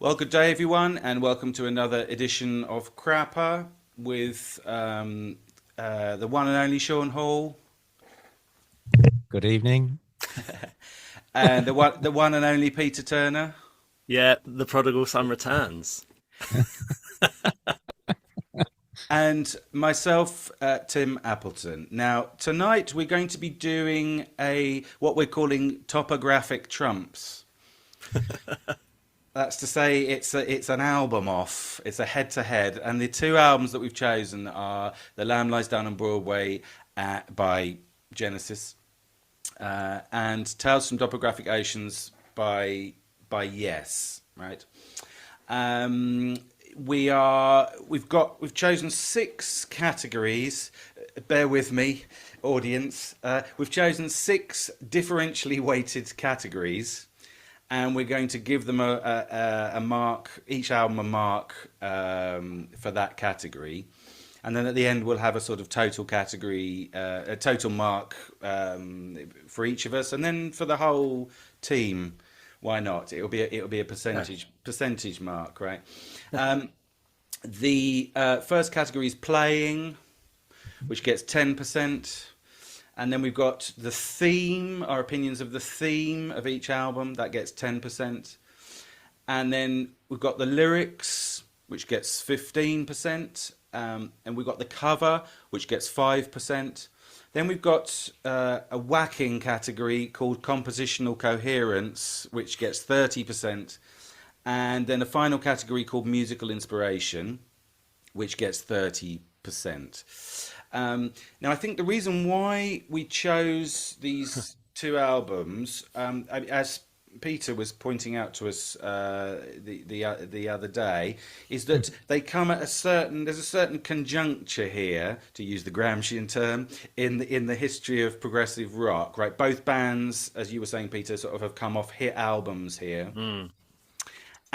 Well, good day, everyone, and welcome to another edition of Crapper with the one and only Sean Hall Good evening. and the one and only Peter Turner. Yeah, the prodigal son returns. And myself, Tim Appleton. Now, tonight we're going to be doing what we're calling topographic trumps. That's to say, it's an album off. It's a head-to-head, and the two albums that we've chosen are "The Lamb Lies Down on Broadway" by Genesis, and "Tales from Topographic Oceans" by Yes. Right. We've chosen six categories. Bear with me, audience. We've chosen six differentially weighted categories, and we're going to give them a mark, each album a mark for that category. And then at the end, we'll have a sort of total category, a total mark for each of us, and then for the whole team. Why not? It'll be a percentage mark, right? The first category is playing, which gets 10%, and then we've got the theme, our opinions of the theme of each album, that gets 10%, and then we've got the lyrics, which gets 15%, and we've got the cover, which gets 5%. Then we've got a whacking category called Compositional Coherence, which gets 30%. And then a final category called Musical Inspiration, which gets 30%. Now, I think the reason why we chose these two albums, as Peter was pointing out to us the other day, is that they come at there's a certain conjuncture here, to use the Gramscian term, in the history of progressive rock, right? Both bands, as you were saying, Peter, sort of have come off hit albums here.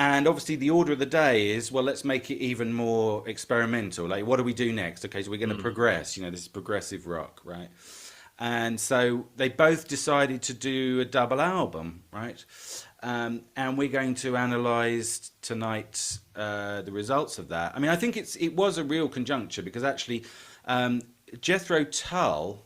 And obviously the order of the day is, well, let's make it even more experimental. Like, what do we do next? Okay, so we're going to progress. This is progressive rock, right? And so they both decided to do a double album, right? And we're going to analyse tonight the results of that. I mean, I think it was a real conjuncture, because actually Jethro Tull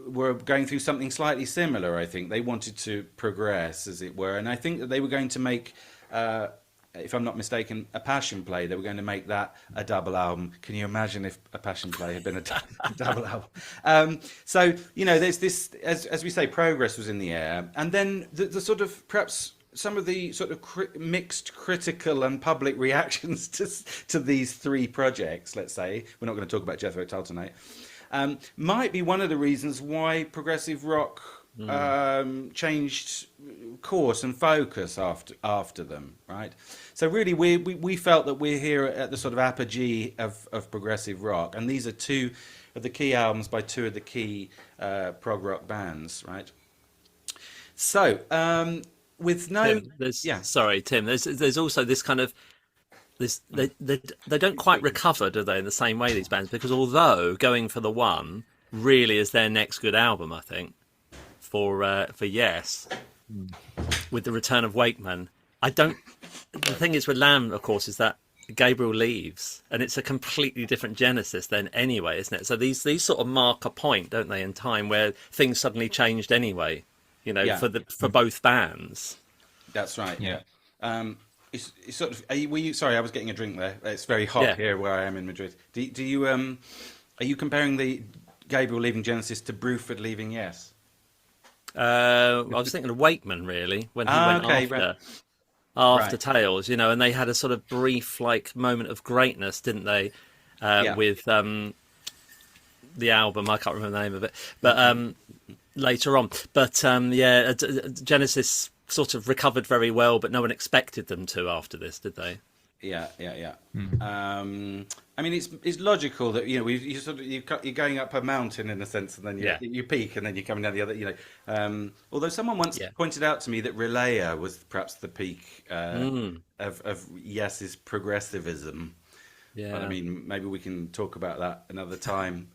were going through something slightly similar. I think they wanted to progress, as it were, and I think that they were going to make, if I'm not mistaken, a Passion Play. They were going to make that a double album. Can you imagine if a Passion Play had been a double album? So there's this, as we say, progress was in the air, and then the sort of perhaps some of the sort of mixed critical and public reactions to these three projects. Let's say we're not going to talk about Jethro Tull tonight. Might be one of the reasons why progressive rock changed course and focus after them, right? So really, we felt that we're here at the sort of apogee of progressive rock, and these are two of the key albums by two of the key prog rock bands, right? So with no, Tim, sorry, Tim. There's also this kind of they don't quite recover, do they, in the same way, these bands? Because although Going for the One really is their next good album, I think, for Yes, with the return of Wakeman, the thing is with Lamb, of course, is that Gabriel leaves, and it's a completely different Genesis then anyway, isn't it? So these sort of mark a point, don't they, in time where things suddenly changed anyway, for both bands. That's right. Yeah. It's sort of. Were you? Sorry, I was getting a drink there. It's very hot here where I am in Madrid. Do you are you comparing the Gabriel leaving Genesis to Bruford leaving Yes? I was thinking of Wakeman, really, when he went after Tales, and they had a sort of brief moment of greatness, didn't they? With the album, I can't remember the name of it, but later on. But Genesis sort of recovered very well, but no one expected them to after this, did they? Yeah. I mean, it's logical that you're going up a mountain in a sense, and then you peak, and then you're coming down the other. Although someone once pointed out to me that Relaya was perhaps the peak of Yes's progressivism. Yeah. But I mean, maybe we can talk about that another time.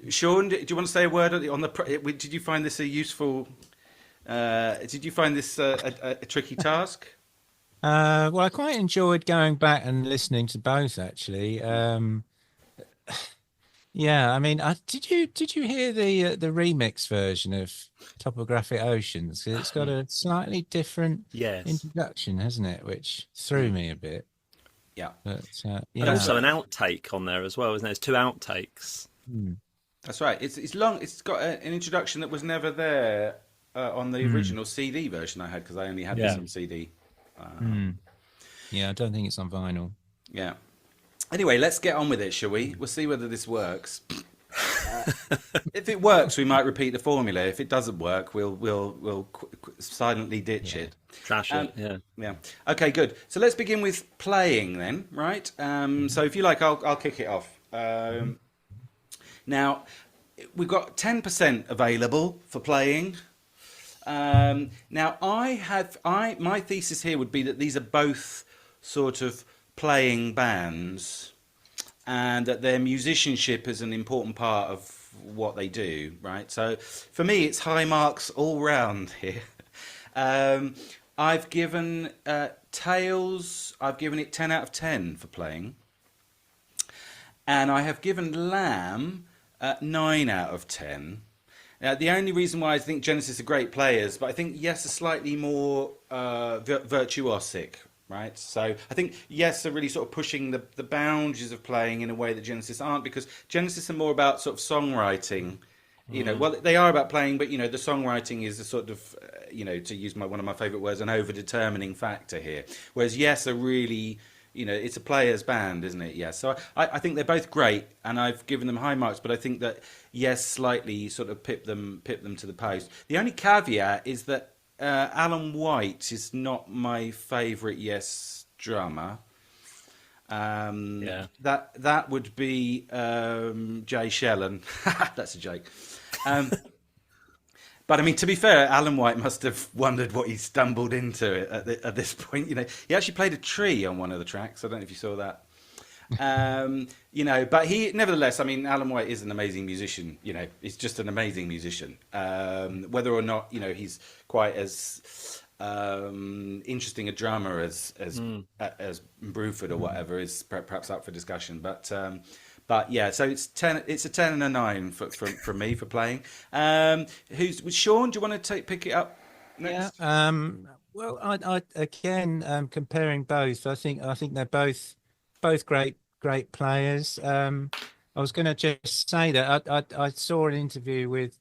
Sean, do you want to say a word on the? Did you find this a useful Did you find this a tricky task? Well, I quite enjoyed going back and listening to both actually. Yeah, I mean, did you hear the remix version of Topographic Oceans? It's got a slightly different Yes. introduction, hasn't it? Which threw Mm. me a bit. Yeah, But And yeah. also an outtake on there as well, isn't there? There's two outtakes. Hmm. that's right. It's long. It's got an introduction that was never there on the Hmm. original CD version I had because I only had this Yeah. on CD. Hmm. Yeah, I don't think it's on vinyl. Yeah. Anyway, let's get on with it, shall we? We'll see whether this works. If it works, we might repeat the formula. If it doesn't work, we'll silently ditch it. Trash it. Yeah. Yeah. Okay. Good. So let's begin with playing then, right? So if you like, I'll kick it off. Now we've got 10% available for playing. Now my thesis here would be that these are both sort of playing bands, and that their musicianship is an important part of what they do, right? So for me, it's high marks all round here. I've given Tales, I've given it 10 out of 10 for playing. And I have given Lamb 9 out of 10. Now, the only reason why I think Genesis are great players, but I think Yes are slightly more virtuosic, right? So I think Yes are really sort of pushing the boundaries of playing in a way that Genesis aren't, because Genesis are more about sort of songwriting. You know, well, they are about playing, but, you know, the songwriting is a sort of, you know, to use one of my favourite words, an over-determining factor here. Whereas Yes are really, you know, it's a player's band, isn't it? Yes. So I think they're both great, and I've given them high marks, but I think that Yes slightly sort of pip them to the post. The only caveat is that Alan White is not my favourite Yes drummer. Yeah. That would be Jay Shellen. That's a joke. But I mean, to be fair, Alan White must have wondered what he stumbled into at this point. You know, he actually played a tree on one of the tracks. I don't know if you saw that. You know, but he, nevertheless, I mean, Alan White is an amazing musician. You know, he's just an amazing musician. Whether or not, you know, he's quite as interesting a drummer as Bruford or whatever is perhaps up for discussion. But yeah, so it's 10. It's a 10 and a 9 from me for playing. Who's with Shaun? Do you want to pick it up next? Yeah. Well, I again comparing both. I think they're both great players. I was going to just say that I saw an interview with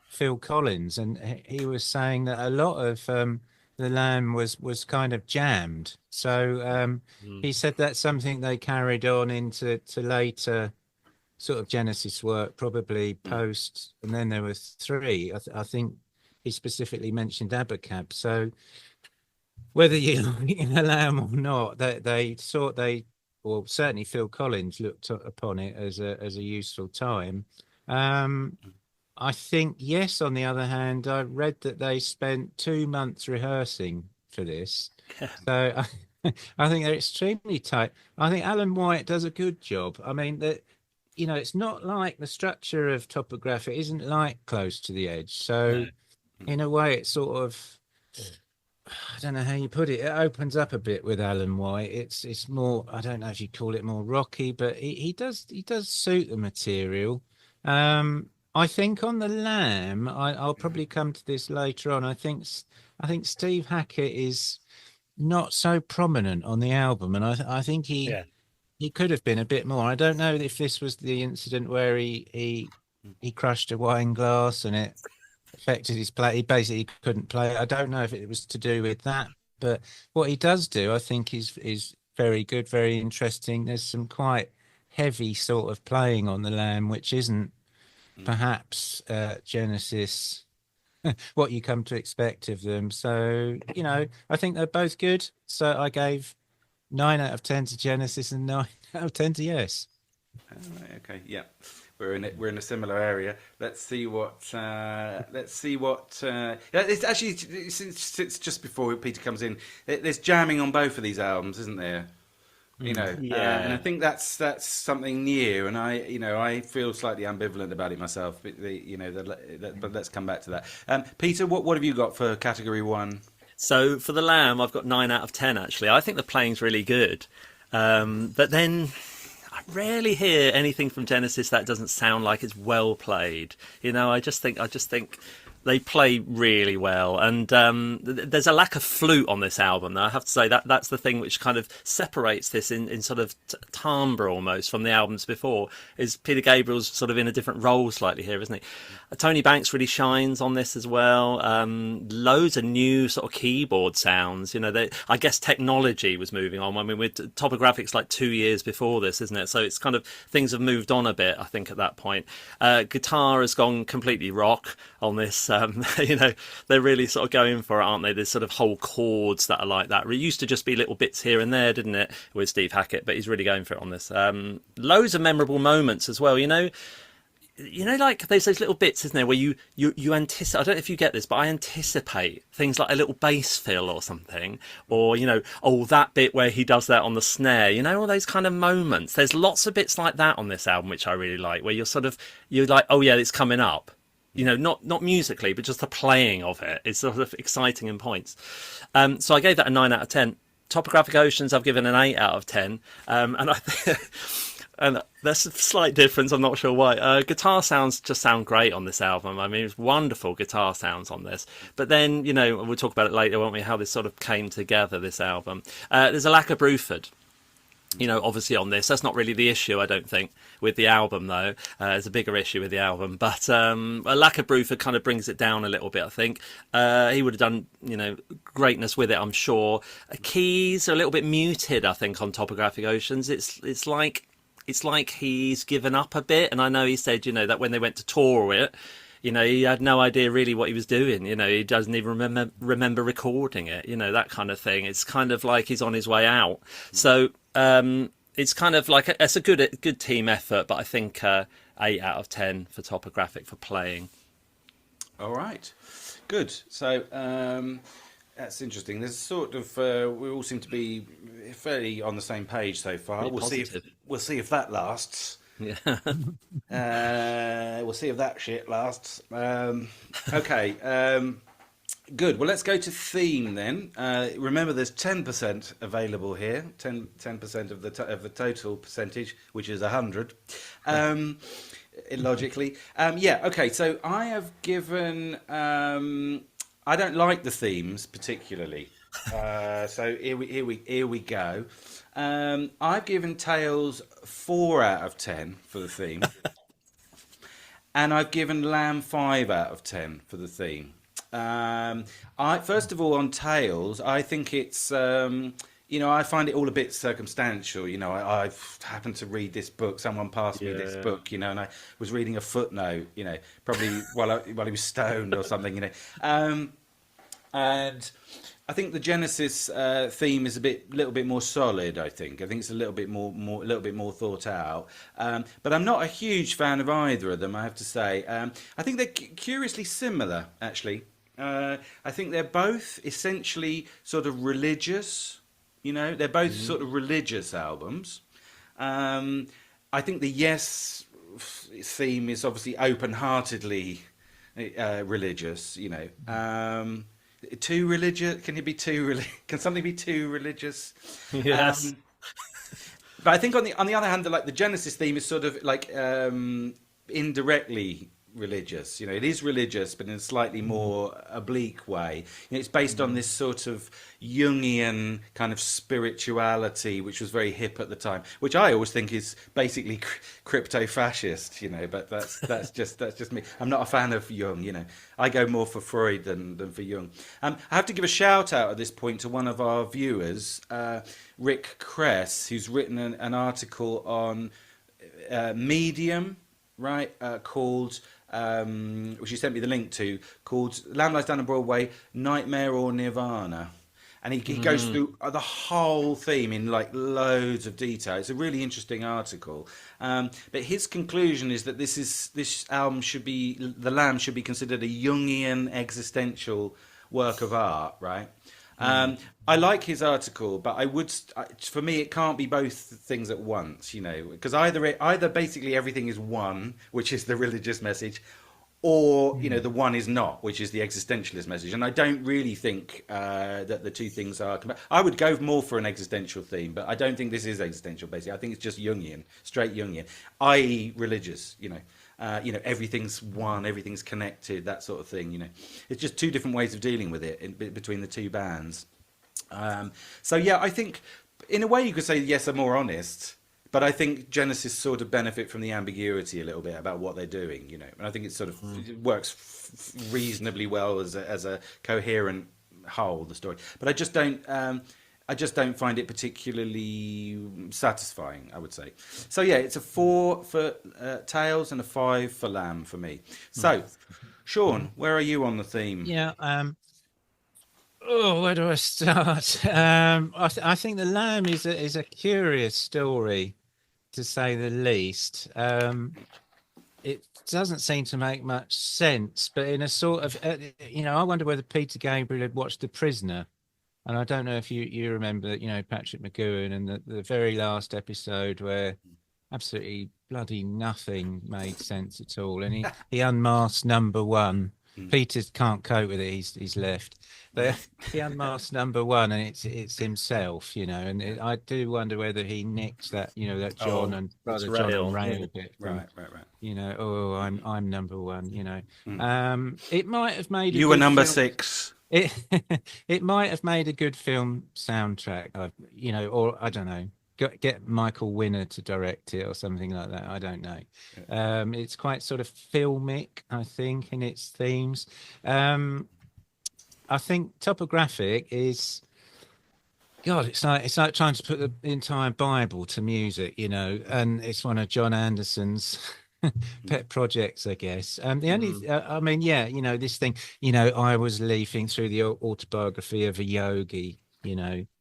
Phil Collins, and he was saying that a lot of the Lamb was kind of jammed. So he said that's something they carried on into later sort of Genesis work, probably post, and then there were three. I think he specifically mentioned Abacab. So whether you like the Lamb or not, or certainly Phil Collins looked upon it as a useful time. I think Yes, on the other hand, I read that they spent 2 months rehearsing for this. So I think they're extremely tight. I think Alan White does a good job. I mean, that, you know, it's not like the structure of Topographic isn't like Close to the Edge. So in a way, it's sort of, I don't know how you put it. It opens up a bit with Alan White. It's more, I don't know if you call it more rocky, but he does suit the material. I think on the Lamb, I'll probably come to this later on. I think Steve Hackett is not so prominent on the album, and I think he could have been a bit more. I don't know if this was the incident where he crushed a wine glass and it affected his play. He basically couldn't play. I don't know if it was to do with that, but what he does do, I think, is very good, very interesting. There's some quite heavy sort of playing on the Lamb, which isn't perhaps Genesis what you come to expect of them. So, you know, I think they're both good. So I gave 9 out of 10 to Genesis and 9 out of 10 to Yes. Right, okay, yeah, we're in a similar area. Let's see what. Yeah, it's actually since just before Peter comes in. There's jamming on both of these albums, isn't there? And I Yeah. think that's something new, and I feel slightly ambivalent about it myself. But let's come back to that. Peter, what have you got for category one? So for the Lamb, I've got 9 out of 10. Actually, I think the playing's really good, but then I rarely hear anything from Genesis that doesn't sound like it's well played. I just think they play really well, and there's a lack of flute on this album. Though I have to say that's the thing which kind of separates this in sort of timbre almost from the albums before. Is Peter Gabriel's sort of in a different role slightly here, isn't he? Tony Banks really shines on this as well. Loads of new sort of keyboard sounds. I guess technology was moving on. I mean, with Topographics like 2 years before this, isn't it? So it's kind of things have moved on a bit, I think, at that point. Guitar has gone completely rock on this. They're really sort of going for it, aren't they? There's sort of whole chords that are like that. It used to just be little bits here and there, didn't it, with Steve Hackett? But he's really going for it on this. Loads of memorable moments as well. Like there's those little bits, isn't there, where you anticipate. I don't know if you get this, but I anticipate things like a little bass fill or something, or that bit where he does that on the snare. All those kind of moments. There's lots of bits like that on this album, which I really like, where you're like, oh yeah, it's coming up. Not musically, but just the playing of it. It's sort of exciting in points. So I gave that a 9 out of 10. Topographic Oceans, I've given an 8 out of 10. And and there's a slight difference. I'm not sure why. Guitar sounds just sound great on this album. I mean, it's wonderful guitar sounds on this. But then, we'll talk about it later, won't we? How this sort of came together, this album. There's a lack of Bruford. Obviously on this. That's not really the issue, I don't think, with the album, though. There's a bigger issue with the album. But a lack of Bruford kind of brings it down a little bit, I think. He would have done, greatness with it, I'm sure. Keys are a little bit muted, I think, on Topographic Oceans. It's like he's given up a bit. And I know he said, that when they went to tour it, he had no idea really what he was doing. He doesn't even remember recording it, that kind of thing. It's kind of like he's on his way out. So it's kind of like it's a good team effort, but I think 8 out of 10 for Topographic for playing. All right, good. So that's interesting. There's sort of we all seem to be fairly on the same page so far. Really We'll see if that lasts. Yeah. We'll see if that shit lasts. Okay. Good. Well, let's go to theme then. Remember, there's 10% available here. 10% of the total percentage, which is 100. Logically, yeah. Okay. So I have given. I don't like the themes particularly. So here we go. I've given Tales 4 out of 10 for the theme, and I've given Lamb 5 out of 10 for the theme. First of all, on Tales, I think it's I find it all a bit circumstantial. I've happened to read this book. Someone passed me this book, and I was reading a footnote, probably while he was stoned or something, and I think the Genesis theme is a little bit more solid. I think it's a little bit more thought out. But I'm not a huge fan of either of them, I have to say. I think they're curiously similar, actually. I think they're both essentially sort of religious. They're both sort of religious albums. I think the Yes theme is obviously open-heartedly religious. Too religious? Can Can something be too religious? Yes. But I think on the other hand, the Genesis theme is sort of like indirectly religious. It is religious, but in a slightly more oblique way. It's based on this sort of Jungian kind of spirituality, which was very hip at the time, which I always think is basically crypto-fascist. But that's just me. I'm not a fan of Jung. I go more for Freud than for Jung. I have to give a shout out at this point to one of our viewers, Rick Kress, who's written an article on Medium, right, called. Which he sent me the link to, called Lamb Lies Down on Broadway, Nightmare or Nirvana. And he goes through the whole theme in loads of detail. It's a really interesting article. But his conclusion is that this album The Lamb should be considered a Jungian existential work of art, right? I like his article, but for me, it can't be both things at once, because either basically everything is one, which is the religious message, or the one is not, which is the existentialist message. And I don't really think that the two things are. I would go more for an existential theme, but I don't think this is existential. Basically, I think it's just Jungian, straight Jungian, i.e., religious. Everything's one, everything's connected, that sort of thing. It's just two different ways of dealing with it between the two bands. So yeah, I think in a way you could say yes, are more honest. But I think Genesis sort of benefit from the ambiguity a little bit about what they're doing, and I think it sort of it works reasonably well as a coherent whole, the story. But I just don't find it particularly satisfying, I would say. So yeah, it's a 4 for Tails and a 5 for Lamb for me. So, Shaun, where are you on the theme? Yeah. Where do I start? I think the Lamb is a curious story, to say the least. It doesn't seem to make much sense, but in a sort of, I wonder whether Peter Gabriel had watched The Prisoner, and I don't know if you remember, Patrick McGoohan and the very last episode where absolutely bloody nothing made sense at all, and he unmasked number one. Peter can't cope with it. He's left. But he unmasked number one, and it's himself, and I do wonder whether he nicked that, that John and brother John and Ray a bit. Right. I'm number one. It might have made you were number 6. It might have made a good film soundtrack, or I don't know. Get Michael Winner to direct it or something like that. I don't know. It's quite sort of filmic, I think, in its themes. I think Topographic is, God, it's like trying to put the entire Bible to music, and it's one of Jon Anderson's pet projects, I guess. The only, this thing, I was leafing through the autobiography of a yogi,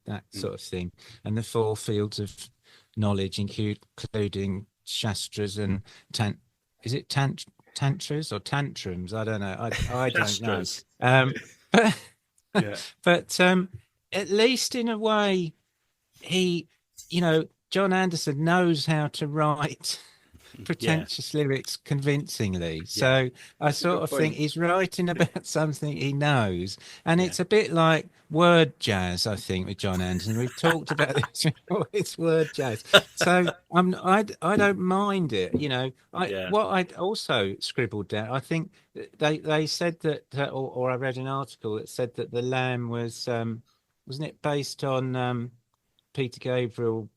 that sort of thing, and the 4 fields of knowledge, including shastras and tantras or tantrums? I don't know. I don't know. But at least in a way, Jon Anderson knows how to write pretentious lyrics convincingly. So I sort of think he's writing about something he knows, and it's a bit like word jazz, I think, with Jon Anderson. We've talked about this before. It's word jazz. So I don't mind it. What I'd also scribbled down, I think they said that, or I read an article that said that the Lamb was wasn't it based on Peter Gabriel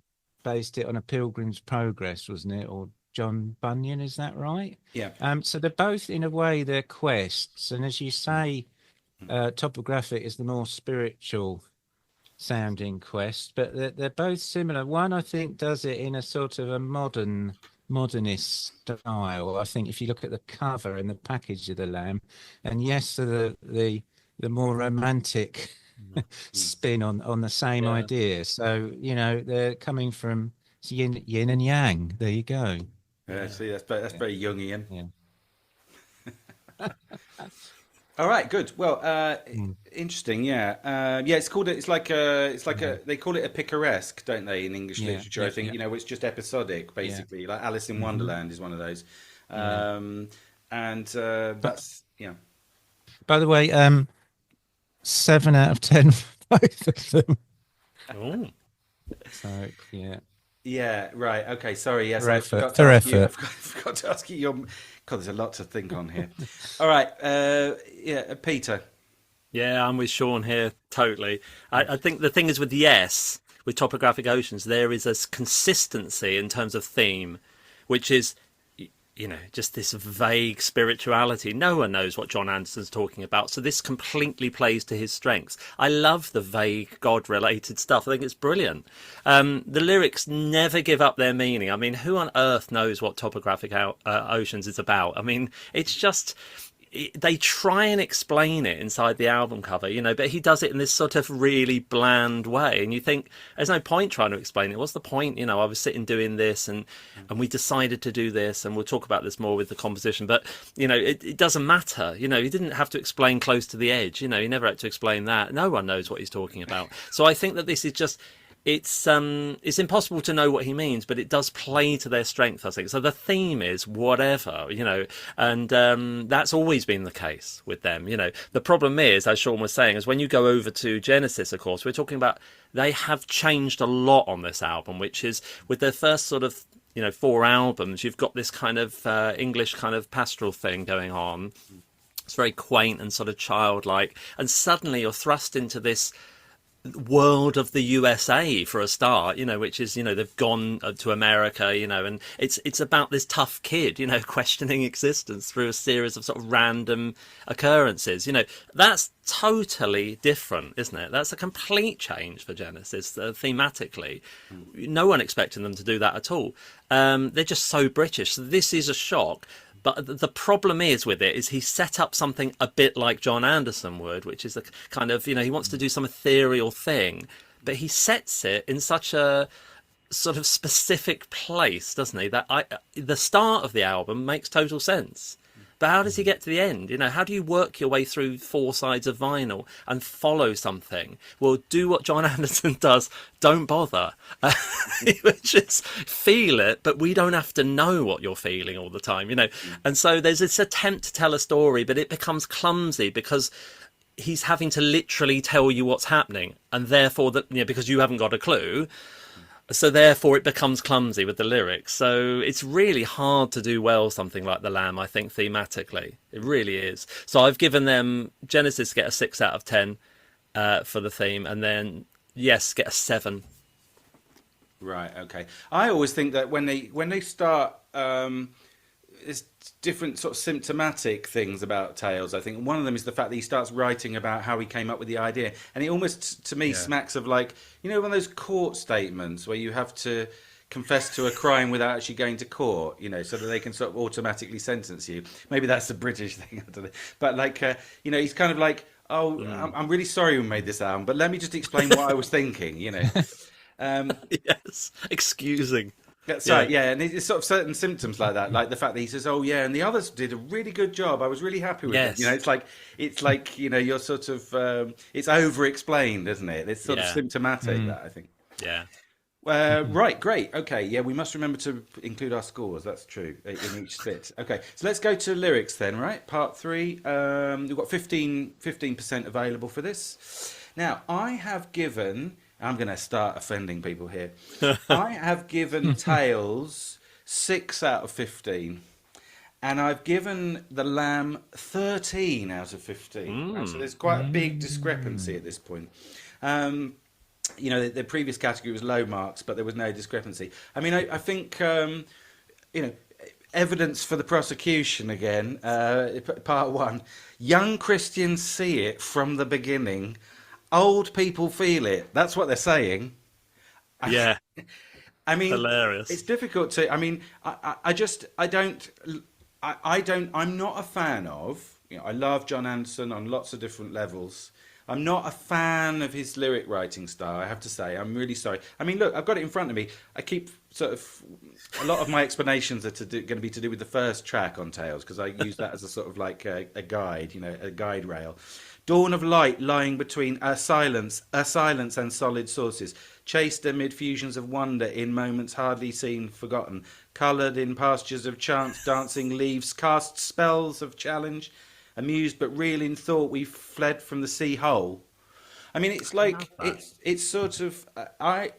based it on A Pilgrim's Progress, wasn't it, or John Bunyan, is that right? Yeah. So they're both, in a way, they're quests, and as you say, Topographic is the more spiritual sounding quest, but they're both similar. One, I think, does it in a sort of a modernist style. I think if you look at the cover and the package of the Lamb, and yes, the more romantic spin on the same idea. So they're coming from yin and yang. There you go. Yeah, see, that's very Jungian. Yeah. All right, good. Well, interesting. Yeah, It's called they call it a picaresque, don't they, in English literature? I think it's just episodic, basically. Like Alice in Wonderland is one of those. That's By the way, 7 out of 10 for both of them. Oh. So yeah. Yeah, right. Okay, sorry. Yes, I forgot to ask you. God, there's a lot to think on here. All right. Peter. Yeah, I'm with Shaun here, totally. I think the thing is with with Topographic Oceans, there is a consistency in terms of theme, which is, just this vague spirituality. No one knows what Jon Anderson's talking about, so this completely plays to his strengths. I love the vague God-related stuff. I think it's brilliant. The lyrics never give up their meaning. I mean, who on earth knows what Topographic Oceans is about? I mean, it's just... they try and explain it inside the album cover, but he does it in this sort of really bland way, and you think there's no point trying to explain it. What's the point? I was sitting doing this, and we decided to do this, and we'll talk about this more with the composition, but it doesn't matter. He didn't have to explain Close to the Edge. He never had to explain that. No one knows what he's talking about. So I think that this is just, it's impossible to know what he means, but it does play to their strength, I think. So the theme is whatever, and that's always been the case with them. The problem is, as Shaun was saying, is when you go over to Genesis, of course, we're talking about, they have changed a lot on this album, which is with their first sort of 4 albums, you've got this kind of English kind of pastoral thing going on. It's very quaint and sort of childlike, and suddenly you're thrust into this world of the USA for a start, which is, they've gone to America, and it's about this tough kid, questioning existence through a series of sort of random occurrences. That's totally different, isn't it? That's a complete change for Genesis thematically. No one expected them to do that at all. They're just so British. So this is a shock. But the problem is with it is he set up something a bit like Jon Anderson would, which is a kind of, he wants to do some ethereal thing, but he sets it in such a sort of specific place, doesn't he? That the start of the album makes total sense. But how does he get to the end? How do you work your way through 4 sides of vinyl and follow something? Well, do what Jon Anderson does. Don't bother. Just feel it, but we don't have to know what you're feeling all the time, And so there's this attempt to tell a story, but it becomes clumsy because he's having to literally tell you what's happening. And therefore, because you haven't got a clue, so therefore it becomes clumsy with the lyrics. So it's really hard to do well something like The Lamb, I think, thematically. It really is. So I've given them, Genesis get a 6 out of 10 for the theme, and then Yes get a 7. Right, okay. I always think that when they start, there's different sort of symptomatic things about Tales, I think. One of them is the fact that he starts writing about how he came up with the idea. And it almost, to me, smacks of like, one of those court statements where you have to confess to a crime without actually going to court, so that they can sort of automatically sentence you. Maybe that's the British thing, I don't know. But like, he's kind of like, I'm really sorry we made this album, but let me just explain what I was thinking, Yes, excusing. That's right, yeah, and it's sort of certain symptoms like that, like the fact that he says, "Oh yeah," and the others did a really good job. I was really happy with it. It's like you're sort of it's over-explained, isn't it? It's sort of symptomatic that I think. Yeah. Right, great. Okay, yeah, we must remember to include our scores. That's true in each sit. Okay, so let's go to lyrics then. Right, part 3. We've got 15% available for this. Now, I have given. I'm going to start offending people here. I have given Tales 6 out of 15. And I've given The Lamb 13 out of 15. Right, so there's quite a big discrepancy at this point. The previous category was low marks, but there was no discrepancy. I mean, I think, evidence for the prosecution again, part 1. Young Christians see it from the beginning. Old people feel it. That's what they're saying. Yeah. I mean, hilarious. It's difficult to. I mean, I'm not a fan of. I love Jon Anderson on lots of different levels. I'm not a fan of his lyric writing style, I have to say. I'm really sorry. I mean, look, I've got it in front of me. I keep sort of... A lot of my explanations are going to be to do with the first track on Tales, because I use that as a sort of like a guide, a guide rail. Dawn of light lying between a silence and solid sources, chased amid fusions of wonder in moments hardly seen, forgotten, coloured in pastures of chance, dancing leaves, cast spells of challenge, amused but real in thought, we fled from the sea hole. I mean, it's like it's sort of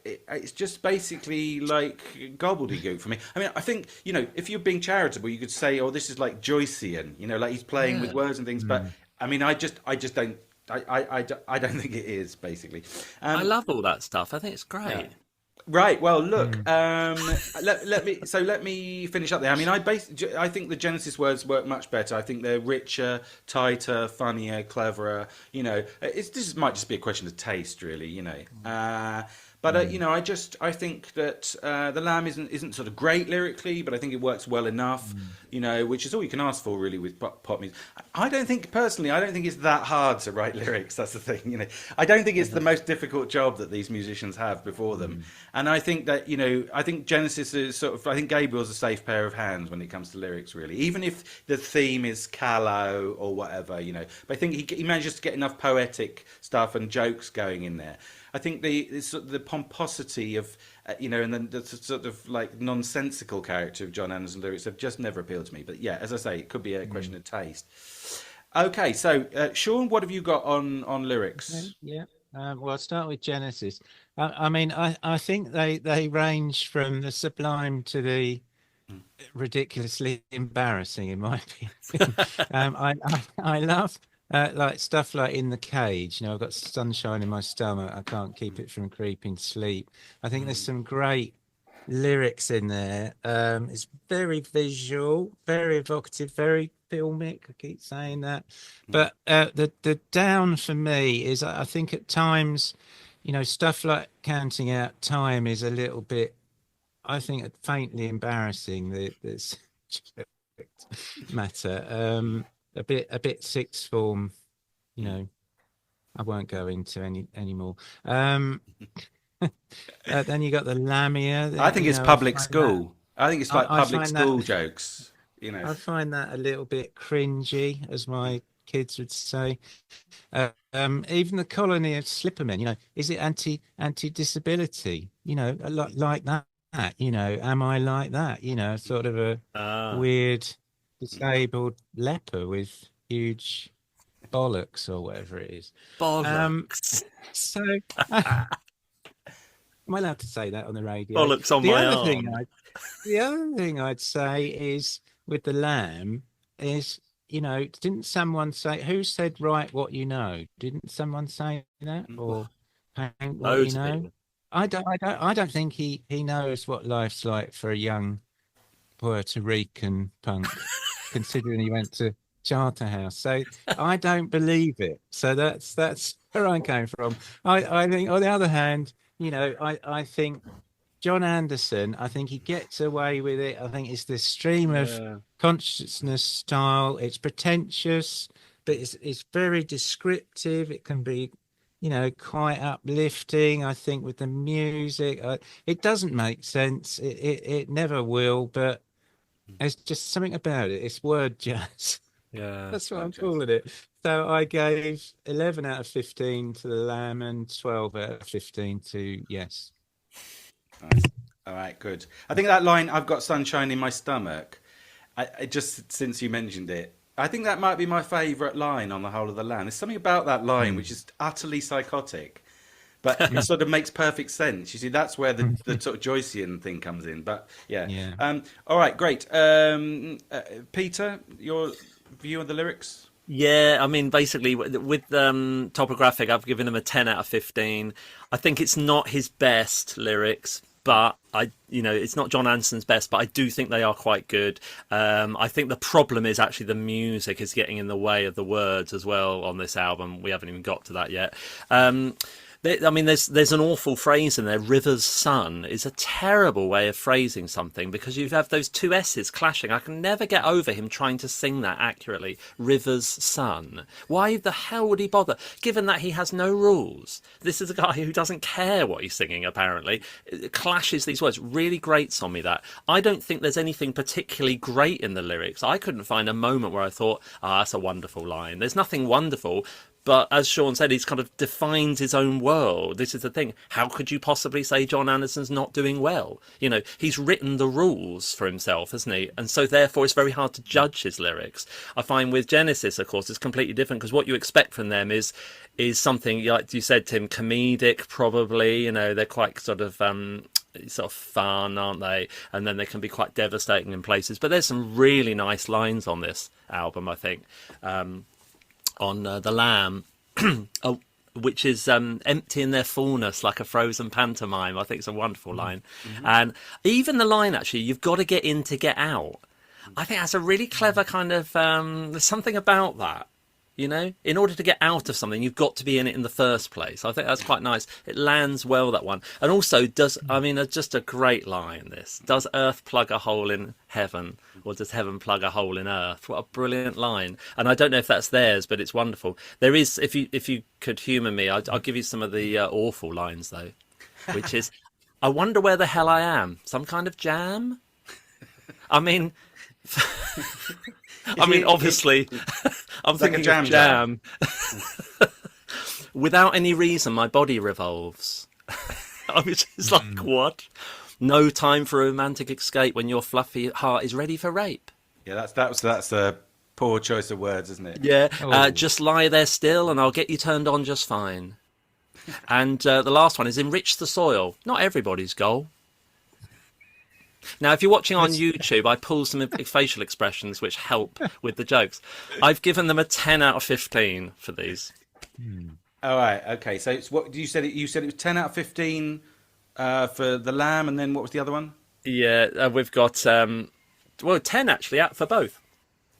it's just basically like gobbledygook for me. I mean, I think if you're being charitable, you could say, "Oh, this is like Joycean," like he's playing with words and things. But I mean, I just don't. I don't think it is basically. I love all that stuff. I think it's great. Yeah. Right. Well, look. Let me finish up there. I mean, I think the Genesis words work much better. I think they're richer, tighter, funnier, cleverer. This might just be a question of taste, really. But I think that the Lamb isn't sort of great lyrically, but I think it works well enough. Which is all you can ask for really with pop music. I don't think it's that hard to write lyrics. That's the thing. I don't think it's the most difficult job that these musicians have before them. And I think that I think Genesis is I think Gabriel's a safe pair of hands when it comes to lyrics, really. Even if the theme is callow or whatever, But I think he manages to get enough poetic stuff and jokes going in there. I think the pomposity of, and then the sort of like nonsensical character of Jon Anderson's lyrics have just never appealed to me. But yeah, as I say, it could be a question of taste. Okay, so Shaun, what have you got on lyrics? Yeah. Well, I'll start with Genesis. I think they range from the sublime to the ridiculously embarrassing, in my opinion. I love like stuff like In the Cage. I've got sunshine in my stomach. I can't keep it from creeping to sleep. I think there's some great lyrics in there. It's very visual, very evocative, very filmic. I keep saying that. But the down for me is I think at times, stuff like Counting Out Time is a little bit, I think, faintly embarrassing. This matter. A bit sixth form, I won't go into any more. Then you got the Lamia. I think it's public school. I think it's like public school jokes. I find that a little bit cringy, as my kids would say. Even the colony of Slippermen, is it anti-disability? Like that. Am I like that? Sort of a weird disabled leper with huge bollocks or whatever it is. Bollocks. So am I allowed to say that on the radio? Bollocks on my arm. The other thing I'd say is with the Lamb is, didn't someone say, who said write what you know? Didn't someone say that? Or paint what you know? I don't think he knows what life's like for a young Puerto Rican punk, considering he went to Charterhouse. So I don't believe it. So that's where I'm coming from. I think, on the other hand, I think Jon Anderson, I think he gets away with it. I think it's this stream of consciousness style. It's pretentious, but it's very descriptive. It can be, quite uplifting. I think with the music, it doesn't make sense. It never will, but there's just something about it. It's word jazz. Yeah, that's what I'm calling it. So I gave 11 out of 15 to the Lamb and 12 out of 15 to Yes. Nice. All right, good. I think that line, I've got sunshine in my stomach, I just, since you mentioned it, I think that might be my favourite line on the whole of the Lamb. There's something about that line which is utterly psychotic, but it sort of makes perfect sense. You see, that's where the sort of Joycean thing comes in. But yeah. All right, great. Peter, your view on the lyrics? Yeah, I mean, basically, with Topographic, I've given him a 10 out of 15. I think it's not his best lyrics, but it's not Jon Anderson's best, but I do think they are quite good. I think the problem is actually the music is getting in the way of the words as well on this album. We haven't even got to that yet. There's an awful phrase in there. River's son is a terrible way of phrasing something because you have those two S's clashing. I can never get over him trying to sing that accurately. River's son. Why the hell would he bother? Given that he has no rules. This is a guy who doesn't care what he's singing, apparently. It clashes these words. Really grates on me, that. I don't think there's anything particularly great in the lyrics. I couldn't find a moment where I thought, that's a wonderful line. There's nothing wonderful. But as Shaun said, he's kind of defines his own world. This is the thing. How could you possibly say Jon Anderson's not doing well? He's written the rules for himself, hasn't he? And so therefore it's very hard to judge his lyrics. I find with Genesis, of course, it's completely different because what you expect from them is something, like you said, Tim, comedic probably. They're quite sort of fun, aren't they? And then they can be quite devastating in places. But there's some really nice lines on this album, I think. On the Lamb, which is empty in their fullness like a frozen pantomime. I think it's a wonderful line. Mm-hmm. And even the line, actually, you've got to get in to get out. I think that's a really clever kind of, there's something about that. You know, in order to get out of something, you've got to be in it in the first place. I think that's quite nice. It lands well, that one. And also, just a great line, this. Does Earth plug a hole in heaven, or does heaven plug a hole in Earth? What a brilliant line. And I don't know if that's theirs, but it's wonderful. There is, if you could humour me, I'll give you some of the awful lines, though, which is, I wonder where the hell I am. Some kind of jam? I mean... obviously, I'm thinking of jam. Without any reason, my body revolves. Which is like, what? No time for a romantic escape when your fluffy heart is ready for rape. Yeah, that's a poor choice of words, isn't it? Yeah, just lie there still and I'll get you turned on just fine. And the last one is enrich the soil. Not everybody's goal. Now, if you're watching on YouTube, I pull some facial expressions which help with the jokes. I've given them a 10 out of 15 for these. All right, okay. So it's what you said. You said it was 10 out of 15 for the lamb, and then what was the other one? Yeah, we've got 10 actually out for both.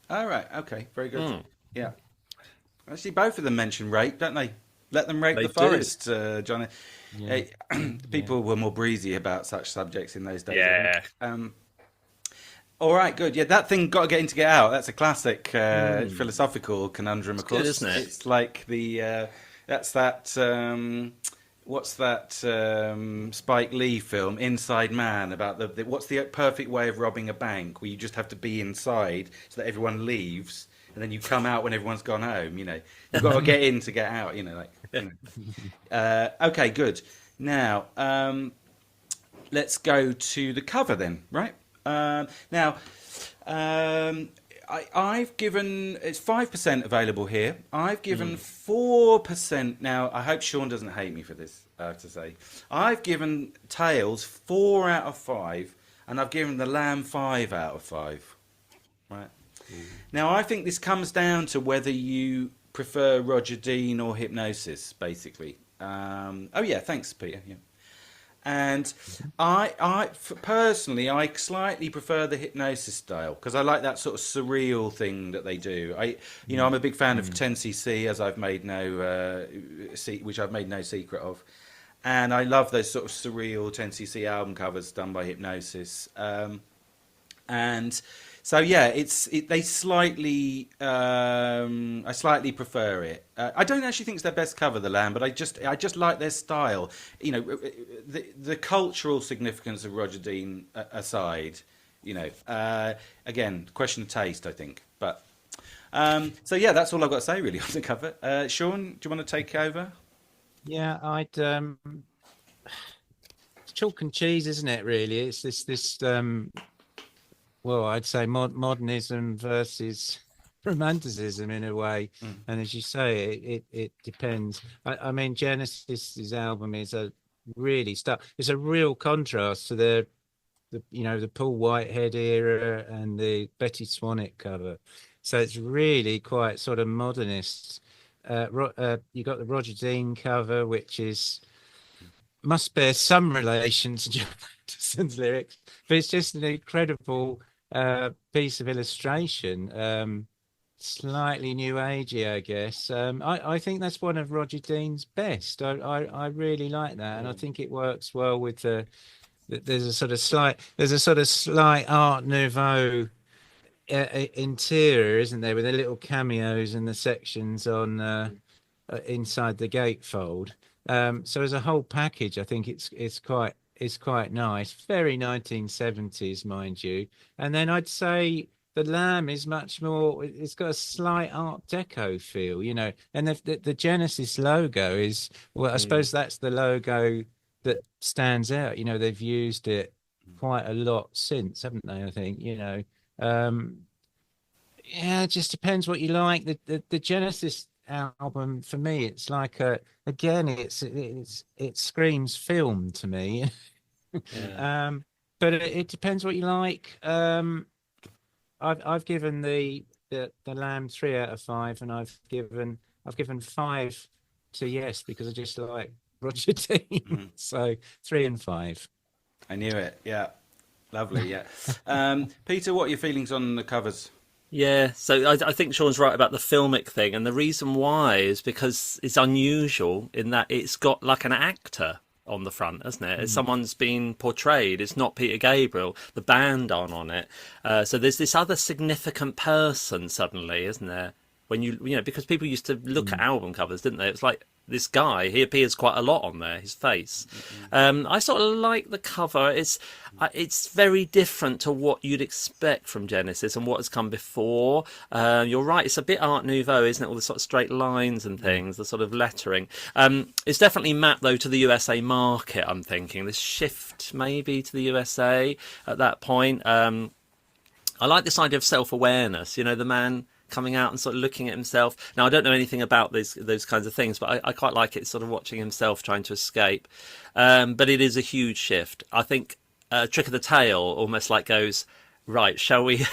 All right, okay, very good. Yeah, actually, both of them mention rape, don't they? Let them rape the forest, John. Yeah. People were more breezy about such subjects in those days. Yeah. All right, good. Yeah, that thing got to get in to get out. That's a classic philosophical conundrum, of course. Good, isn't it? It's like the what's that Spike Lee film, Inside Man, about what's the perfect way of robbing a bank, where you just have to be inside so that everyone leaves, and then you come out when everyone's gone home. You know, you've got to get in to get out. You know, like. Okay, good. Now, let's go to the cover then, right? Now, I've given, it's 5% available here. I've given 4%. Now, I hope Shaun doesn't hate me for this, I have to say. I've given Tails 4 out of 5, and I've given the Lamb 5 out of 5. Right? Now, I think this comes down to whether you prefer Roger Dean or Hipgnosis, basically. Oh yeah, thanks, Peter. Yeah. And personally, I slightly prefer the Hipgnosis style because I like that sort of surreal thing that they do. I'm a big fan of 10cc, as I've made which I've made no secret of, and I love those sort of surreal 10cc album covers done by Hipgnosis. And so yeah, they slightly. I slightly prefer it. I don't actually think it's their best cover, The Lamb, but I just like their style. You know, the cultural significance of Roger Dean aside. You know, again, question of taste, I think. But so yeah, that's all I've got to say really on the cover. Shaun, do you want to take over? Yeah, I'd. It's chalk and cheese, isn't it? Really, it's this. Well, I'd say modernism versus romanticism in a way, and as you say, it depends. I mean, Genesis's album is a real contrast to the Paul Whitehead era and the Betty Swanwick cover. So it's really quite sort of modernist. You got the Roger Dean cover, which must bear some relation to Jon Anderson's lyrics, but it's just an incredible piece of illustration, slightly new agey, I guess. I think that's one of Roger Dean's best. I really like that, and I think it works well with there's a sort of slight Art Nouveau interior, isn't there, with the little cameos and the sections on inside the gatefold. So as a whole package, I think it's quite nice. Very 1970s, mind you. And then I'd say the Lamb is much more. It's got a slight Art Deco feel, you know. And the Genesis logo is, well, I suppose that's the logo that stands out. You know, they've used it quite a lot since, haven't they? I think, you know. Yeah, it just depends what you like. The Genesis album for me, it's like again, it screams film to me. Yeah. But it depends what you like. I've given the Lamb 3 out of 5, and I've given 5 to Yes because I just like Roger Dean. So 3 and 5. I knew it. Yeah, lovely. Yeah. Peter, what are your feelings on the covers? Yeah, so I think Sean's right about the filmic thing, and the reason why is because it's unusual in that it's got like an actor on the front, hasn't it? It's someone's been portrayed. It's not Peter Gabriel. The band aren't on it, so there's this other significant person suddenly, isn't there? When you know, because people used to look at album covers, didn't they? It's like this guy. He appears quite a lot on there. His face. I sort of like the cover. It's very different to what you'd expect from Genesis and what has come before. You're right. It's a bit Art Nouveau, isn't it? All the sort of straight lines and things, the sort of lettering. It's definitely mapped though to the USA market. I'm thinking this shift maybe to the USA at that point. I like this idea of self-awareness. You know, the man coming out and sort of looking at himself. Now, I don't know anything about those kinds of things, but I quite like it, sort of watching himself trying to escape. But it is a huge shift. I think Trick of the Tail almost like goes, right, shall we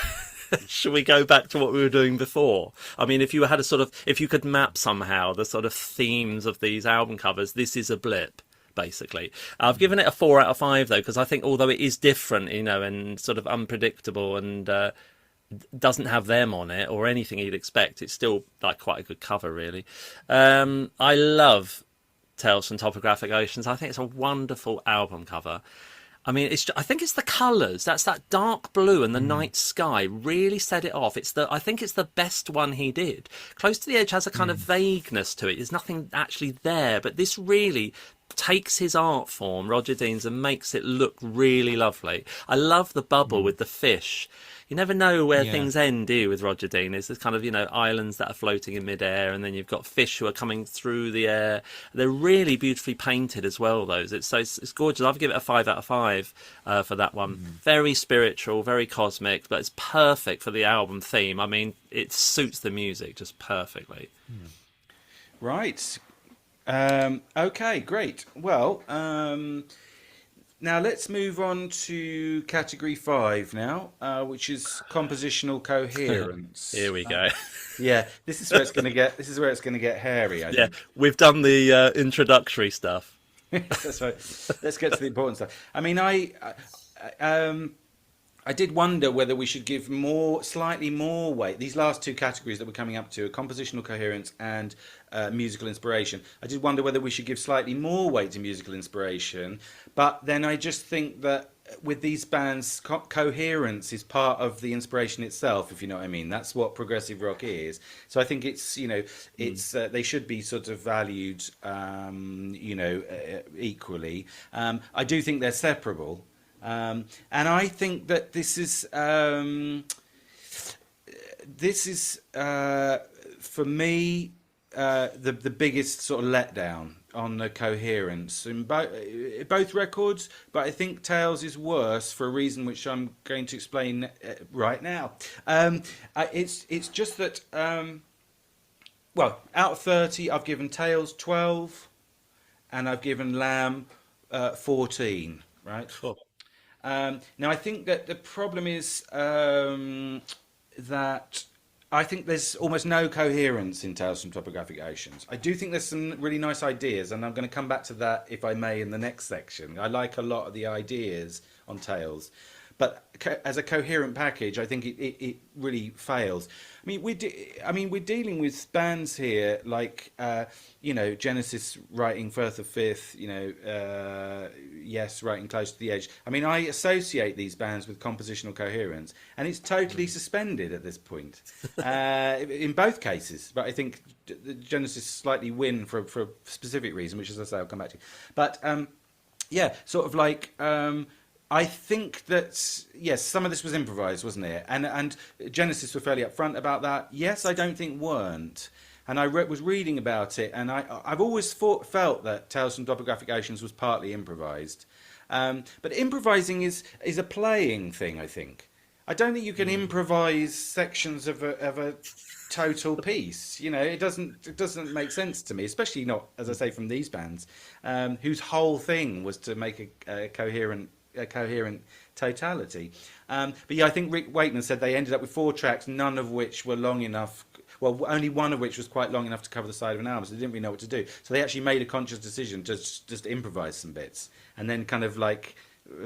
shall we go back to what we were doing before? I mean, if you had if you could map somehow the sort of themes of these album covers, this is a blip. Basically, I've given it a 4 out of 5 though, because I think although it is different, you know, and sort of unpredictable and doesn't have them on it or anything you'd expect, it's still like quite a good cover, really. I love Tales from Topographic Oceans. I think it's a wonderful album cover. I mean, I think it's the colours. That's that dark blue and the night sky really set it off. I think it's the best one he did. Close to the Edge has a kind of vagueness to it. There's nothing actually there, but this really takes his art form, Roger Dean's, and makes it look really lovely. I love the bubble with the fish. You never know where things end, do you, with Roger Dean? It's this kind of, you know, islands that are floating in midair, and then you've got fish who are coming through the air. They're really beautifully painted as well, those. It's gorgeous. I've given it a 5 out of 5 for that one. Very spiritual, very cosmic, but it's perfect for the album theme. I mean, it suits the music just perfectly. Right. Okay, great. Well, now let's move on to category 5 now, which is compositional coherence. Here we go. Yeah, this is where it's going to get hairy. I think. We've done the introductory stuff. That's right. Let's get to the important stuff. I mean, I did wonder whether we should give slightly more weight. These last two categories that we're coming up to are compositional coherence and musical inspiration. I did wonder whether we should give slightly more weight to musical inspiration, but then I just think that with these bands, coherence is part of the inspiration itself, if you know what I mean. That's what progressive rock is. So I think it's, you know, it's they should be sort of valued, equally. I do think they're separable. And I think that this is for me the biggest sort of letdown on the coherence in both records, but I think Tales is worse for a reason which I'm going to explain right now. It's just that out of 30 I've given Tales 12 and I've given Lamb 14, right? Cool. Now, I think that the problem is that I think there's almost no coherence in Tales from Topographic Oceans. I do think there's some really nice ideas, and I'm going to come back to that, if I may, in the next section. I like a lot of the ideas on Tales. But as a coherent package, I think it really fails. I mean, we're dealing with bands here like, Genesis writing Firth of Fifth, Yes, writing Close to the Edge. I mean, I associate these bands with compositional coherence, and it's totally suspended at this point in both cases. But I think the Genesis slightly win for a specific reason, which, as I say, I'll come back to. But, sort of like... I think that, yes, some of this was improvised, wasn't it? And Genesis were fairly upfront about that. Yes, I don't think weren't. And I was reading about it, and I've always felt that Tales from Topographic Oceans was partly improvised. But improvising is a playing thing, I think. I don't think you can improvise sections of a total piece. You know, it doesn't make sense to me, especially not, as I say, from these bands, whose whole thing was to make a coherent totality. But yeah, I think Rick Wakeman said they ended up with 4 tracks, none of which were long enough. Well, only one of which was quite long enough to cover the side of an album, so they didn't really know what to do. So they actually made a conscious decision to just improvise some bits and then kind of like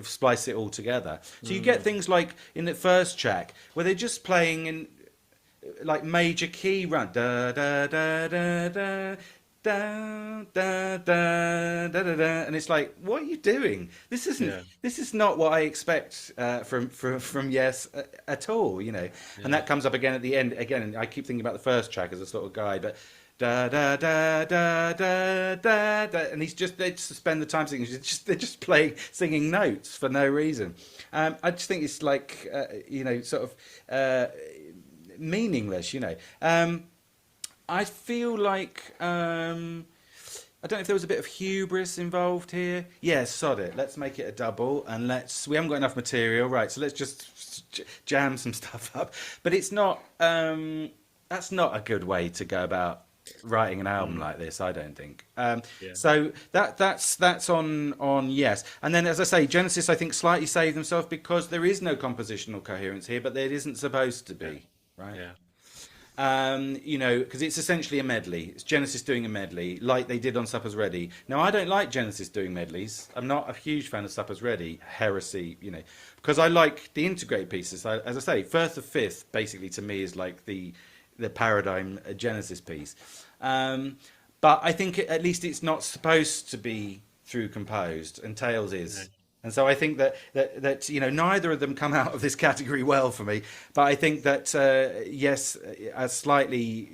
splice it all together. So you get things like in the first track where they're just playing like major key run, da da da da da. Da, da, da, da, da, da, and it's like, what are you doing? This isn't. Yeah. This is not what I expect from Yes at all. And that comes up again at the end. Again, I keep thinking about the first track as a sort of guide, but da da da da da da da, and they just spend the time singing. They're just playing, singing notes for no reason. I just think it's like sort of meaningless. I feel like I don't know if there was a bit of hubris involved here. Yeah, sod it. Let's make it a double, and we haven't got enough material, right? So let's just jam some stuff up. But it's not. That's not a good way to go about writing an album like this, I don't think. So that's on Yes. And then, as I say, Genesis, I think, slightly saved themselves because there is no compositional coherence here, but there isn't supposed to be, right? Yeah. Because it's essentially a medley. It's Genesis doing a medley, like they did on Supper's Ready. Now, I don't like Genesis doing medleys. I'm not a huge fan of Supper's Ready, heresy, because I like the integrated pieces. As I say, First of Fifth, basically, to me, is like the paradigm Genesis piece. But I think at least it's not supposed to be through composed, and Tales is. No. And so I think that neither of them come out of this category well for me. But I think that Yes, are slightly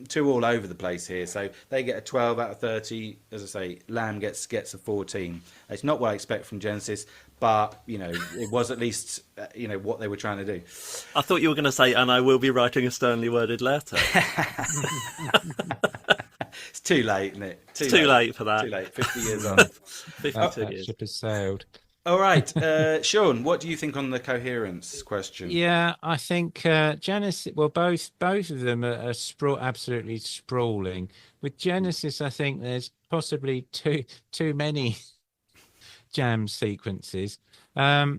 too all over the place here. So they get a 12 out of 30. As I say, Lamb gets a 14. It's not what I expect from Genesis, but it was at least what they were trying to do. I thought you were going to say, and I will be writing a sternly worded letter. It's too late, isn't it? Too late for that. Too late. 50 years on. 52 That years. ship has sailed. All right, Shaun, what do you think on the coherence question? Yeah, I think Genesis. Well, both of them are absolutely sprawling. With Genesis, I think there's possibly too many jam sequences. I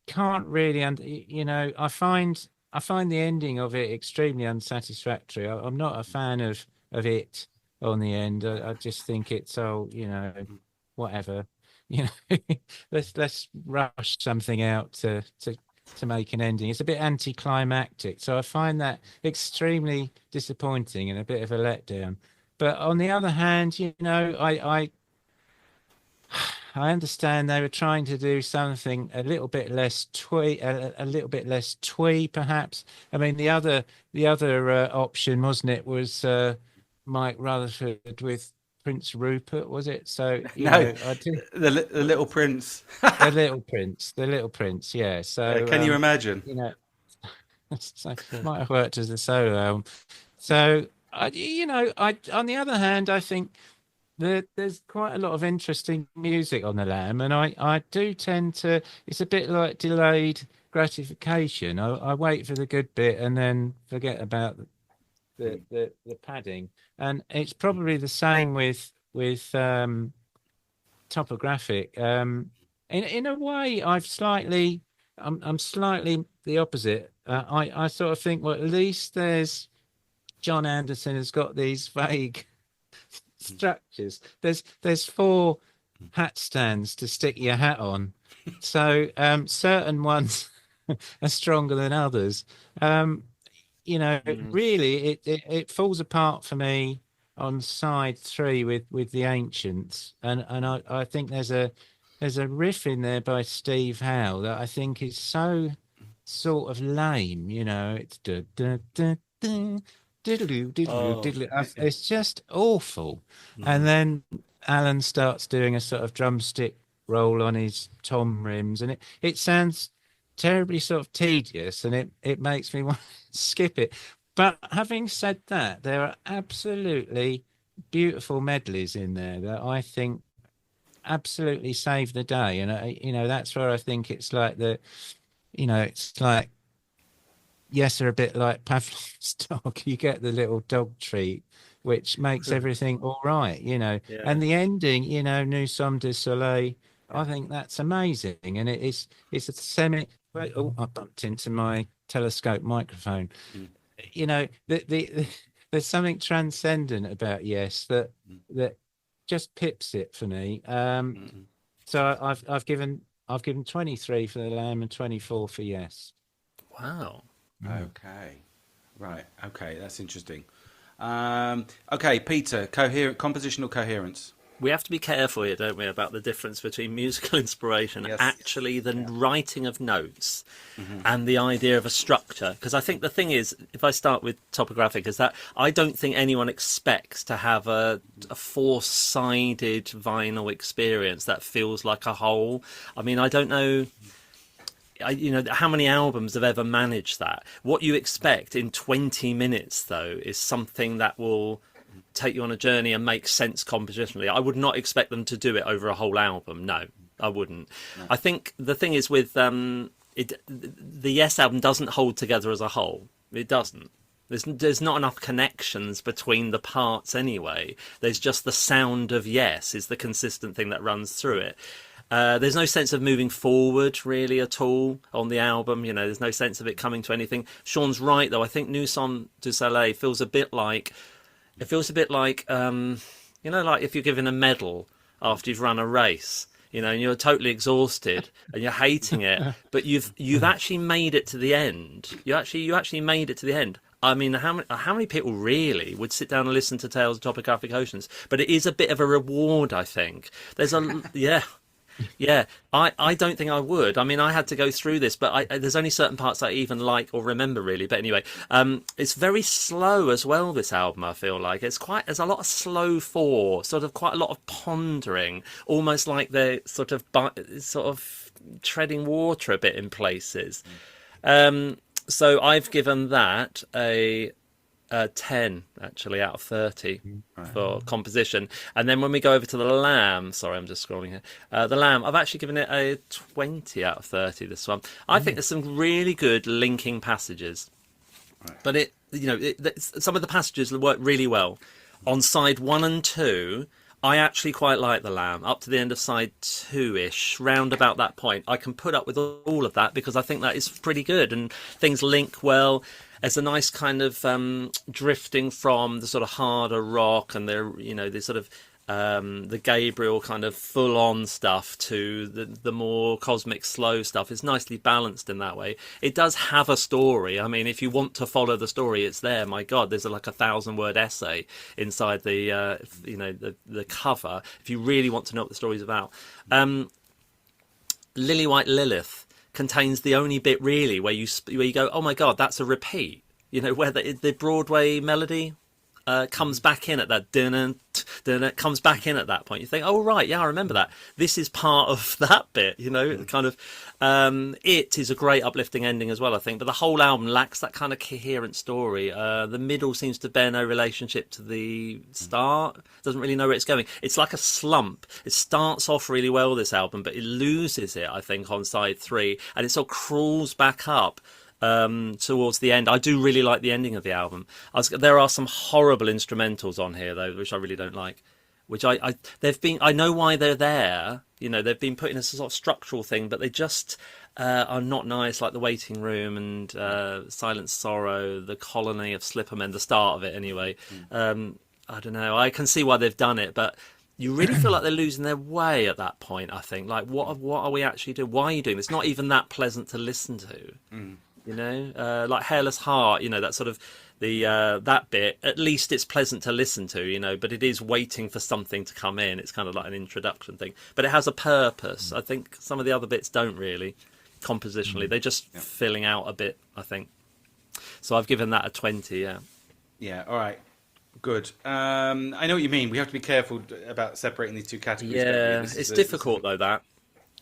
can't really, I find the ending of it extremely unsatisfactory. I'm not a fan of it on the end. I just think it's whatever. Let's rush something out to make an ending. It's a bit anticlimactic, so I find that extremely disappointing and a bit of a letdown. But on the other hand, I understand they were trying to do something a little bit less twee, perhaps. I mean, the other option, wasn't it, was Mike Rutherford with Prince Rupert, was it? So the Little Prince. the Little Prince, yeah. So can you imagine? So it might have worked as a solo album. So on the other hand, I think there's quite a lot of interesting music on the Lamb, and I do tend to. It's a bit like delayed gratification. I wait for the good bit and then forget about the padding, and it's probably the same with Topographic. In a way, I'm slightly the opposite. I sort of think, well, at least there's Jon Anderson has got these vague structures. There's 4 hat stands to stick your hat on, so certain ones are stronger than others. Really, it falls apart for me on side 3 with the Ancients, and I think there's a riff in there by Steve Howe that I think is so sort of lame. It's it's just awful. And then Alan starts doing a sort of drumstick roll on his tom rims, and it sounds terribly sort of tedious, and it makes me want to skip it. But having said that, there are absolutely beautiful medleys in there that I think absolutely save the day, and that's where I think it's like it's like Yes are a bit like Pavlov's dog. You get the little dog treat, which makes everything all right, Yeah. And the ending, Nous sommes du soleil, I think that's amazing, and it's a semi. Oh, I bumped into my telescope microphone. There's something transcendent about Yes that just pips it for me. So I've given 23 for the Lamb and 24 for Yes. Wow. Okay. Right. Okay, that's interesting. Okay, Peter, compositional coherence. We have to be careful here, don't we, about the difference between musical inspiration, Yes. actually the writing of notes, and the idea of a structure. Because I think the thing is, if I start with Topographic, is that I don't think anyone expects to have a four-sided vinyl experience that feels like a whole. I mean, I don't know. How many albums have ever managed that? What you expect in 20 minutes, though, is something that will take you on a journey and make sense compositionally. I would not expect them to do it over a whole album. No, I wouldn't. No. I think the thing is with the Yes album doesn't hold together as a whole. It doesn't. There's not enough connections between the parts anyway. There's just the sound of Yes is the consistent thing that runs through it. There's no sense of moving forward really at all on the album. There's no sense of it coming to anything. Sean's right though. I think Nous sommes du soleil feels a bit like like if you're given a medal after you've run a race, and you're totally exhausted and you're hating it, but you've actually made it to the end. You actually made it to the end. I mean, how many people really would sit down and listen to Tales of Topographic Oceans? But it is a bit of a reward, I think. There's Yeah, I don't think I would. I mean, I had to go through this, but there's only certain parts I even like or remember really. But anyway, it's very slow as well, this album, I feel like. There's a lot of slow four, sort of quite a lot of pondering, almost like they're sort of treading water a bit in places. So I've given that a 10 actually out of 30 for composition. And then when we go over to the Lamb, sorry, I'm just scrolling here. The Lamb, I've actually given it a 20 out of 30. This one, I think there's some really good linking passages, but some of the passages work really well. On side 1 and 2, I actually quite like the Lamb up to the end of side 2-ish, round about that point. I can put up with all of that because I think that is pretty good and things link well. There's a nice kind of drifting from the sort of harder rock and the sort of the Gabriel kind of full-on stuff to the more cosmic slow stuff. It's nicely balanced in that way. It does have a story. I mean, if you want to follow the story, it's there. My God, there's like a 1,000-word essay inside the cover. If you really want to know what the story's about, Lily White Lilith contains the only bit really where you go, oh my God, that's a repeat. Where the Broadway melody comes back in at that it comes back in at that point. You think, oh right, yeah, I remember that. This is part of that bit. Kind of. It is a great uplifting ending as well, I think. But the whole album lacks that kind of coherent story. The middle seems to bear no relationship to the start. Doesn't really know where it's going. It's like a slump. It starts off really well, this album, but it loses it, I think, on side 3, and it sort of crawls back up towards the end. I do really like the ending of the album. There are some horrible instrumentals on here though, which I really don't like. Which I know why they're there. They've been put in as a sort of structural thing, but they just are not nice. Like The Waiting Room and Silent Sorrow, The Colony of Slippermen, the start of it anyway. I don't know. I can see why they've done it, but you really feel like they're losing their way at that point. I think, like, what are we actually doing? Why are you doing this? It's not even that pleasant to listen to. Like Hairless Heart, that sort of that bit, at least it's pleasant to listen to, but it is waiting for something to come in. It's kind of like an introduction thing, but it has a purpose. I think some of the other bits don't really compositionally. They're just filling out a bit, I think. So I've given that a 20. Yeah. All right. Good. I know what you mean. We have to be careful about separating these two categories. Yeah, it's difficult though, that.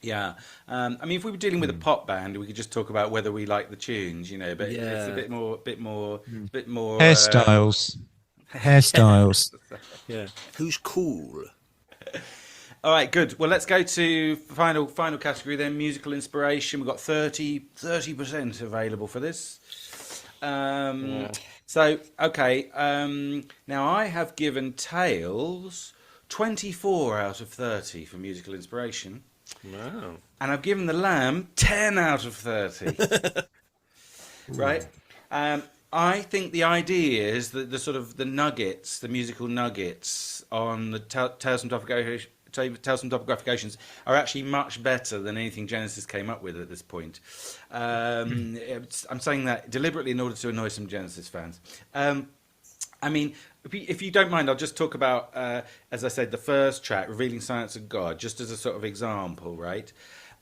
Yeah, I mean, if we were dealing with a pop band, we could just talk about whether we like the tunes, but it's a bit more hairstyles. Hairstyles. Yeah. Who's cool? All right, good. Well, let's go to final category then. Musical inspiration. We've got 30% available for this. So okay. Now I have given Tales 24 out of 30 for musical inspiration. Wow. And I've given The Lamb 10 out of 30. Right? I think the idea is that the sort of the nuggets, the musical nuggets on the Tales from Tales from Topographic Oceans are actually much better than anything Genesis came up with at this point. I'm saying that deliberately in order to annoy some Genesis fans. I mean, if you don't mind, I'll just talk about, as I said, the first track, Revealing Science of God, just as a sort of example, right?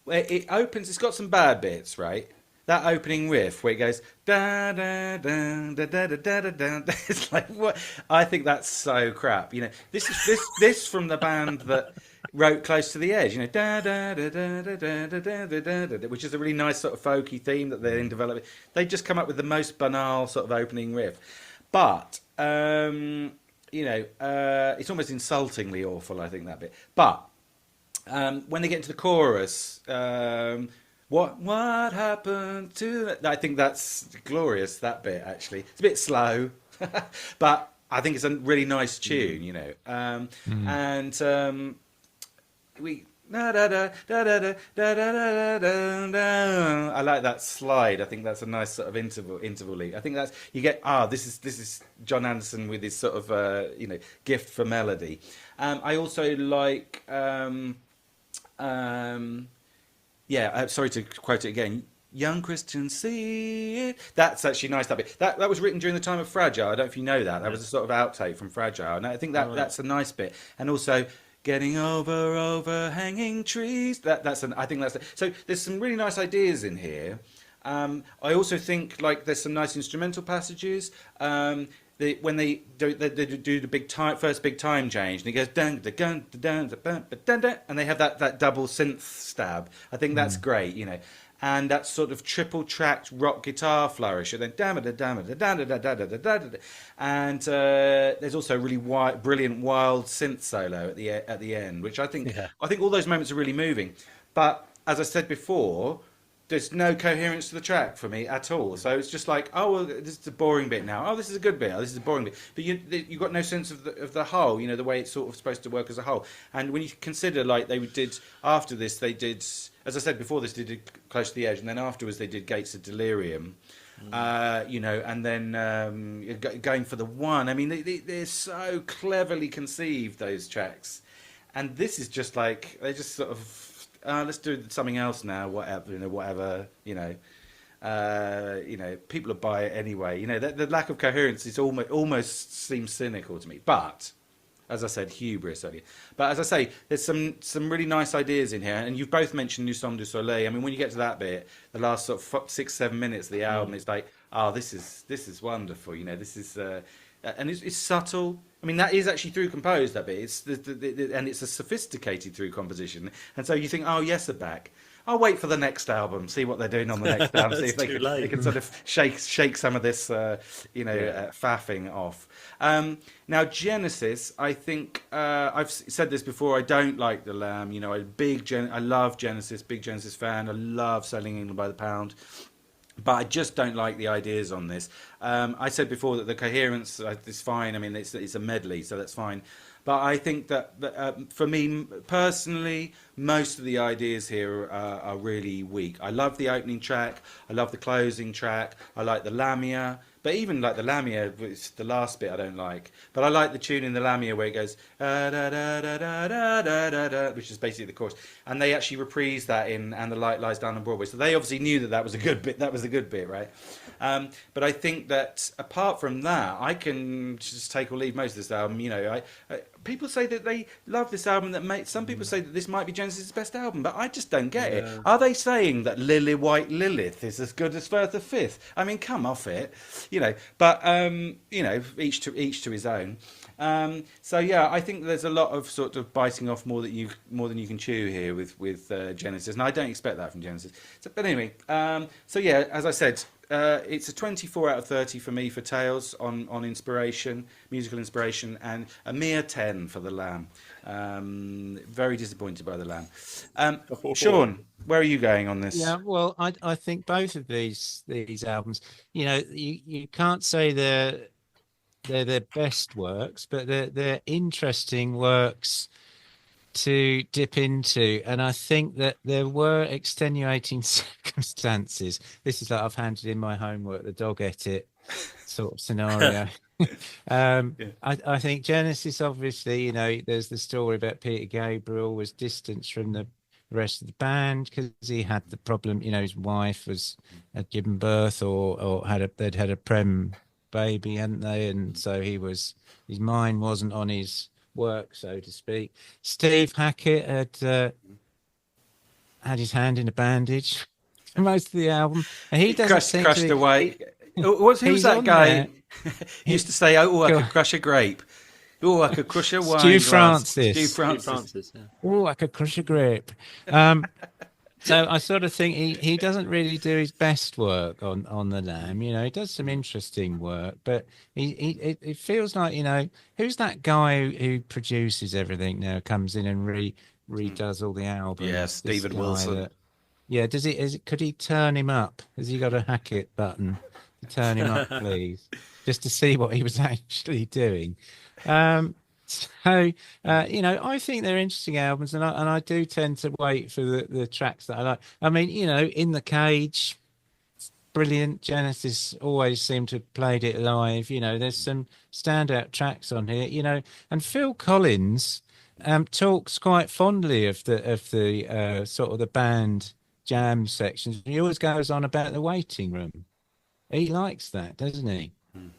Where it opens, it's got some bad bits, right? That opening riff where it goes da da da da da da da da. It's like, what? I think that's so crap. You know, this from the band that wrote Close to the Edge. You know, da da da da da da da da da, which is a really nice sort of folky theme that they're in developing. They just come up with the most banal sort of opening riff, but you know, it's almost insultingly awful. I think that bit, but when they get into the chorus. What happened to that? I think that's glorious, that bit, actually. It's a bit slow, but I think it's a really nice tune, you know. And we... Da, da, da, da, da, da, da, da, da, da. I like that slide. I think that's a nice sort of interval lead. I think that's... You get, this is Jon Anderson with his sort of, you know, gift for melody. I also like... sorry to quote it again. Young Christians see it. That's actually nice. That bit. That was written during the time of Fragile. I don't know if you know that. That was a sort of outtake from Fragile, and I think that's a nice bit. And also, getting over overhanging trees. I think that's. So there's some really nice ideas in here. I also think like there's some nice instrumental passages. When they do the first big time change, and it goes dun dun dun dun dun dun dun, and they have that double synth stab. I think that's great, you know, and that sort of triple tracked rock guitar flourish, and then and there's also a really brilliant wild synth solo at the end, which I think all those moments are really moving. But as I said before, there's no coherence to the track for me at all. So it's just like, oh, well, this is a boring bit now. Oh, this is a good bit. Oh, this is a boring bit. But you got no sense of the whole, you know, the way it's sort of supposed to work as a whole. And when you consider, like, they did, after this, they did, as I said before this, they did Close to the Edge, and then afterwards they did Gates of Delirium. You know, and then going for the one. I mean, they're so cleverly conceived, those tracks. And this is just like, they just sort of... let's do something else now. Whatever. People will buy it anyway. You know, the lack of coherence is almost seems cynical to me. But as I said, hubris earlier. But as I say, there's some really nice ideas in here, and you've both mentioned Nous sommes du soleil. I mean, when you get to that bit, the last sort of 6-7 minutes of the album, it's like, this is wonderful. You know, this is and it's subtle. I mean, that is actually through composed, that bit. It's and it's a sophisticated through composition. And so you think, oh, yes, are back. I'll wait for the next album, see what they're doing on the next album, see if they can sort of shake some of this, faffing off. Now, Genesis, I think I've said this before. I don't like the Lamb. You know, I love Genesis, big Genesis fan. I love Selling England by the Pound. But I just don't like the ideas on this. I said before that the coherence is fine. I mean, it's a medley, so that's fine. But I think that for me personally, most of the ideas here are really weak. I love the opening track. I love the closing track. I like the Lamia. But even like the Lamia, it's the last bit I don't like. But I like the tune in the Lamia where it goes, da, da, da, da, da, da, da, da, which is basically the chorus. And they actually reprise that in And the Light Lies Down on Broadway. So they obviously knew that was a good bit. That was a good bit, right? But I think that apart from that, I can just take or leave most of this album. You know, people say that they love this album. Some people say that this might be Genesis' best album, but I just don't get it. Are they saying that Lily White Lilith is as good as Firth the Fifth? I mean, come off it, you know. But you know, each to his own. So yeah, I think there's a lot of sort of biting off more than you can chew here with Genesis, and I don't expect that from Genesis. But anyway, so yeah, as I said. It's a 24 out of 30 for me for Tales on musical inspiration, and a mere 10 for The Lamb. Very disappointed by The Lamb. Shaun, where are you going on this? Yeah, well, I think both of these albums, you know, you can't say they're their best works, but they're interesting works to dip into, and I think that there were extenuating circumstances. This is like I've handed in my homework, the dog ate it sort of scenario. Yeah. I think Genesis, obviously, there's the story about Peter Gabriel was distanced from the rest of the band because he had the problem. His wife had given birth or they'd had a prem baby, hadn't they? And so his mind wasn't on his work, so to speak. Steve Hackett had his hand in a bandage for most of the album, and he It doesn't seem crushed to. away. Who was He's that on guy? there. He used to say, "Oh, I could crush a grape. Oh, I could crush a wine Stu glass." Francis. Stu Steve Francis. yeah. Oh, I could crush a grape. So I sort of think he doesn't really do his best work on the Lamb. He does some interesting work, but it feels like, who's that guy who produces everything now, comes in and redoes all the albums? Yeah, This Stephen guy Wilson. yeah, could he turn him up? Has he got a Hackett button to turn him up, please? Just to see what he was actually doing. So, I think they're interesting albums, and I do tend to wait for the tracks that I like. I mean, In the Cage, brilliant. Genesis always seem to have played it live. There's some standout tracks on here. And Phil Collins talks quite fondly of the sort of the band jam sections. He always goes on about the waiting room. He likes that, doesn't he?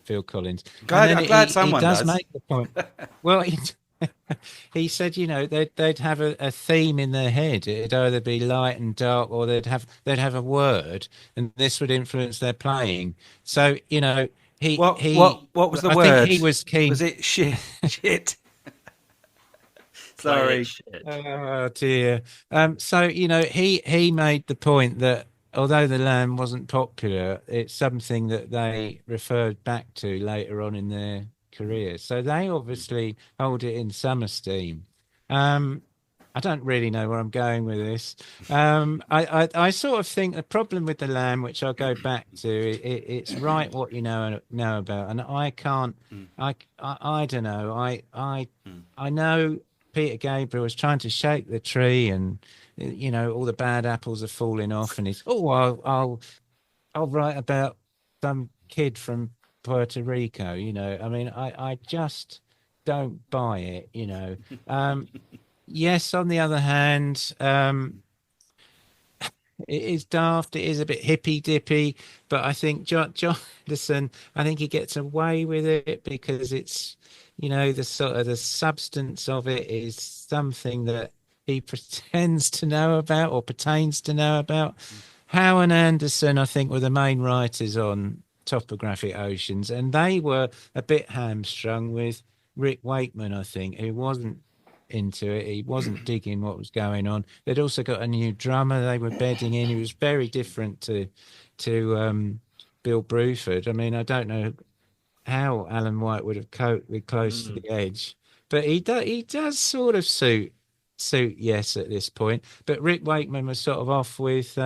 Phil Collins. I'm glad someone he does does. make the point. Well, he said, they'd have a theme in their head. It'd either be light and dark, or they'd have a word, and this would influence their playing. So, What was the I word? think he was keen. Was it shit? Shit. Play Sorry. it, shit. Oh dear. So he made the point that although the Lamb wasn't popular, it's something that they referred back to later on in their career. So they obviously hold it in some esteem. I don't really know where I'm going with this. I sort of think the problem with the Lamb, which I'll go back to, it's write what you know about, and I can't. I don't know. I know Peter Gabriel was trying to shake the tree, and all the bad apples are falling off, and I'll write about some kid from Puerto Rico. I mean, I just don't buy it. Yes, on the other hand, it is daft. It is a bit hippy dippy, but I think Jon Anderson, I think he gets away with it because it's, the sort of the substance of it is something that he pretends to know about or pertains to know about. Howe and Anderson, I think, were the main writers on Topographic Oceans, and they were a bit hamstrung with Rick Wakeman, I think, who wasn't into it. He wasn't digging what was going on. They'd also got a new drummer they were bedding in. He was very different to Bill Bruford. I mean, I don't know how Alan White would have coped with Close to the Edge, but he does sort of suit Yes at this point. But Rick Wakeman was sort of off with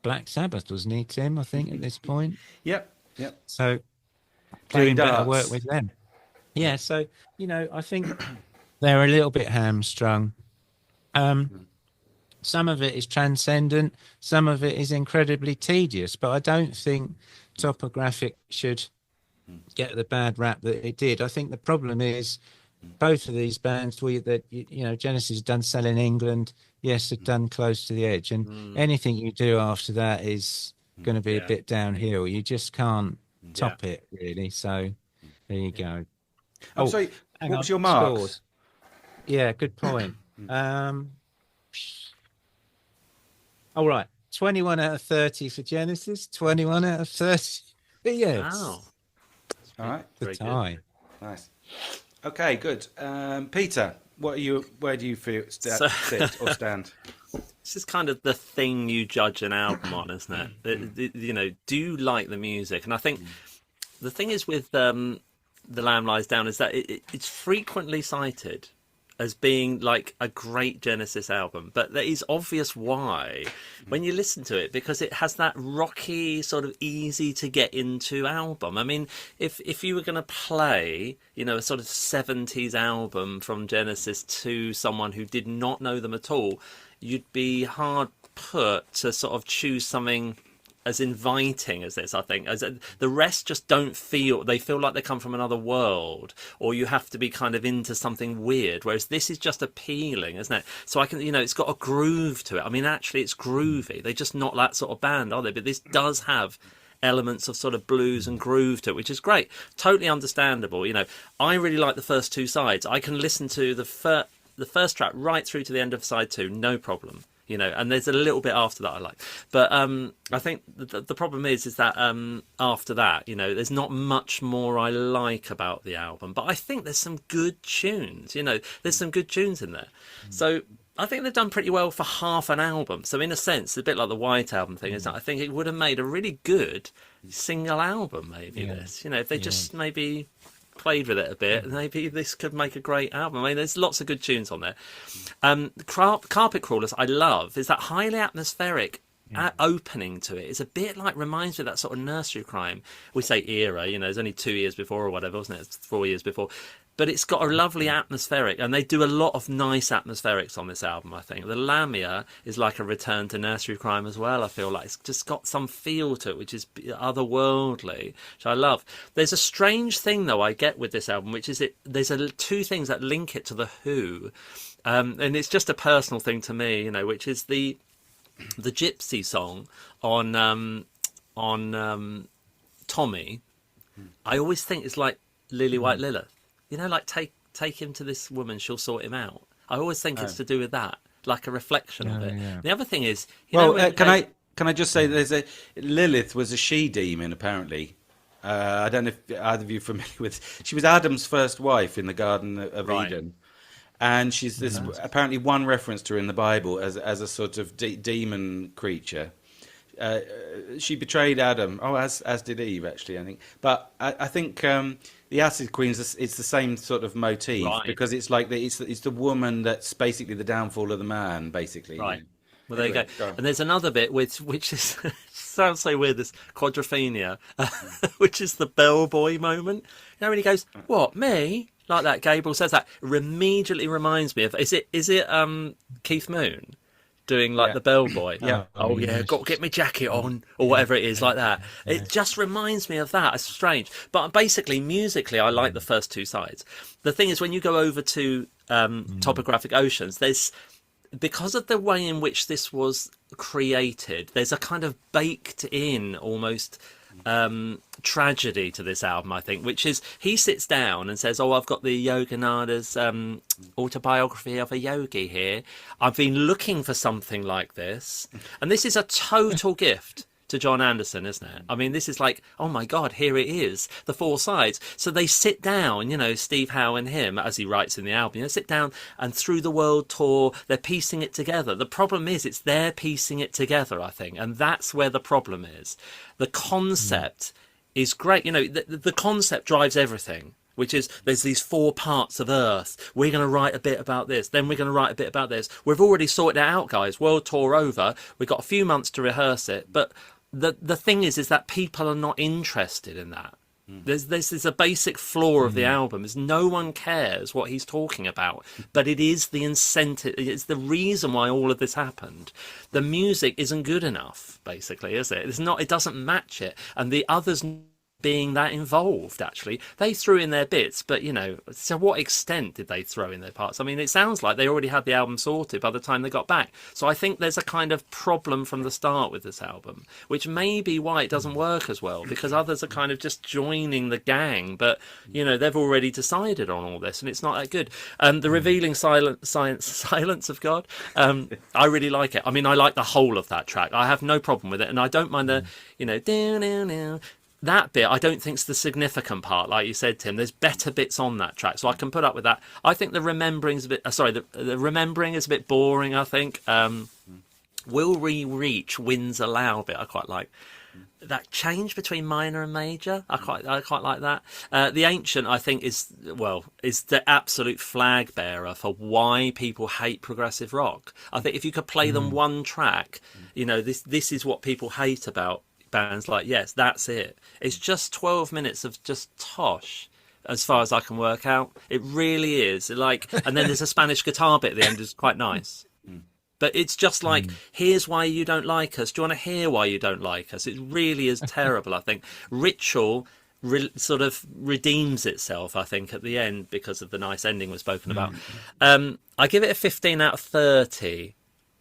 Black Sabbath, wasn't he, Tim? I think at this point. Yep. So Playing doing better darts. work with them. Yeah. So I think they're a little bit hamstrung. Some of it is transcendent. Some of it is incredibly tedious. But I don't think Topographic should get the bad rap that it did. I think the problem is both of these bands, Genesis has done Sell in England. Yes, have done Close to the Edge. And anything you do after that is going to be a bit downhill. You just can't top it, really. So there you go. I'm sorry, what was your marks? Scores. Yeah, good point. All right. 21 out of 30 for Genesis, 21 out of 30 for Yes. Wow. All right. The tie. Nice. Okay, good. Peter, where do you feel sit or stand? This is kind of the thing you judge an album on, isn't it? Do you like the music? And I think the thing is with The Lamb Lies Down is that it's frequently cited as being like a great Genesis album, but there is obvious why when you listen to it, because it has that rocky sort of easy to get into album. I mean, if you were going to play, a sort of 70s album from Genesis to someone who did not know them at all, you'd be hard put to sort of choose something as inviting as this, I think. As the rest just don't feel, they feel like they come from another world, or you have to be kind of into something weird, whereas this is just appealing, isn't it? So I can, it's got a groove to it. I mean, actually it's groovy. They're just not that sort of band, are they? But this does have elements of sort of blues and groove to it, which is great. Totally understandable. I really like the first two sides. I can listen to the first track right through to the end of side 2, no problem. And there's a little bit after that I like. But I think the problem is that after that, there's not much more I like about the album. But I think there's some good tunes, there's some good tunes in there. So I think they've done pretty well for half an album. So in a sense, a bit like the White Album thing, isn't it? I think it would have made a really good single album, maybe, this. If they just maybe played with it a bit, maybe this could make a great album. I mean, there's lots of good tunes on there. Carpet Crawlers, I love, is that highly atmospheric opening to it. It's a bit like, reminds me of that sort of nursery rhyme. We say era, it's only 2 years before or whatever, wasn't it? It's 4 years before. But it's got a lovely atmospheric, and they do a lot of nice atmospherics on this album, I think. The Lamia is like a return to nursery rhyme as well, I feel like. It's just got some feel to it, which is otherworldly, which I love. There's a strange thing, though, I get with this album, which is there's two things that link it to The Who. And it's just a personal thing to me, which is the Gypsy song on Tommy. I always think it's like Lily White Lilith. Like take him to this woman, she'll sort him out. I always think it's to do with that, like a reflection of it. Yeah. The other thing is, can I just say Lilith was a she demon apparently. I don't know if either of you are familiar with. She was Adam's first wife in the Garden of Eden, and she's this apparently one reference to her in the Bible as a sort of demon creature. She betrayed Adam. As did Eve, actually, I think. But I think the Acid Queens, it's the same sort of motif, because it's like it's the woman that's basically the downfall of the man, basically. Right. Well, there you go. And there's another bit which is sounds so weird. This quadrophenia, which is the bellboy moment. When he goes, "What, me?" Like that. Gabriel says that. Immediately reminds me of. Is it Keith Moon? Doing like the bellboy, got to get my jacket on, or whatever it is, like that. It just reminds me of that. It's strange, but basically musically, I like the first two sides. The thing is, when you go over to Topographic Oceans, because of the way in which this was created, there's a kind of baked in almost tragedy to this album, I think, which is he sits down and says, I've got the Yoganada's autobiography of a yogi here. I've been looking for something like this. And this is a total gift to Jon Anderson, isn't it? I mean, this is like, oh my God, here it is, the four sides. So they sit down, Steve Howe and him, as he writes in the album, sit down and through the world tour, they're piecing it together. The problem is it's they're piecing it together, I think. And that's where the problem is. The concept is great. The concept drives everything, which is there's these four parts of Earth. We're going to write a bit about this. Then we're going to write a bit about this. We've already sorted it out, guys. World tour over. We've got a few months to rehearse it. But the thing is that people are not interested in that. There's a basic flaw of the album is no one cares what he's talking about, but it is the incentive. It's the reason why all of this happened. The music isn't good enough, basically, is it? It's not. It doesn't match it, and the others being that involved, actually, they threw in their bits, but to what extent did they throw in their parts? I mean, it sounds like they already had the album sorted by the time they got back. So I think there's a kind of problem from the start with this album, which may be why it doesn't work as well, because others are kind of just joining the gang, but they've already decided on all this, and it's not that good. The revealing silence of God, I really like it. I mean, I like the whole of that track. I have no problem with it, and I don't mind the down. That bit I don't think's the significant part, like you said, Tim. There's better bits on that track, so I can put up with that. I think the remembering's a bit the remembering is a bit boring, I think. Will we reach wins allow bit I quite like. That change between minor and major, I quite like that. The Ancient, I think, is the absolute flag bearer for why people hate progressive rock. I think if you could play them one track, this is what people hate about bands like Yes, that's it. It's just 12 minutes of just tosh, as far as I can work out. It really is. And then there's a Spanish guitar bit at the end, is quite nice. But it's just like, here's why you don't like us. Do you want to hear why you don't like us? It really is terrible, I think. Ritual sort of redeems itself, I think, at the end because of the nice ending we've spoken about. I give it a 15 out of 30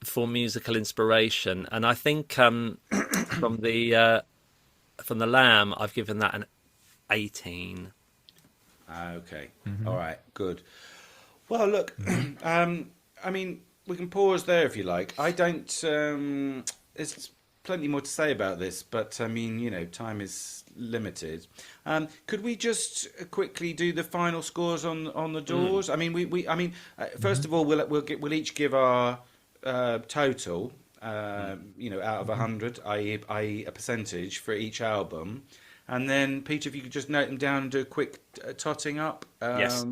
for musical inspiration. And I think from the Lamb, I've given that an 18. Okay. All right. Good. Well, look, I mean, we can pause there if you like. I don't. There's plenty more to say about this, but I mean, you know, time is limited. Could we just quickly do the final scores on the doors? I mean, first of all, we'll each give our total. You know, out of 100, i.e., a percentage for each album, and then Peter, if you could just note them down and do a quick totting up. Yes.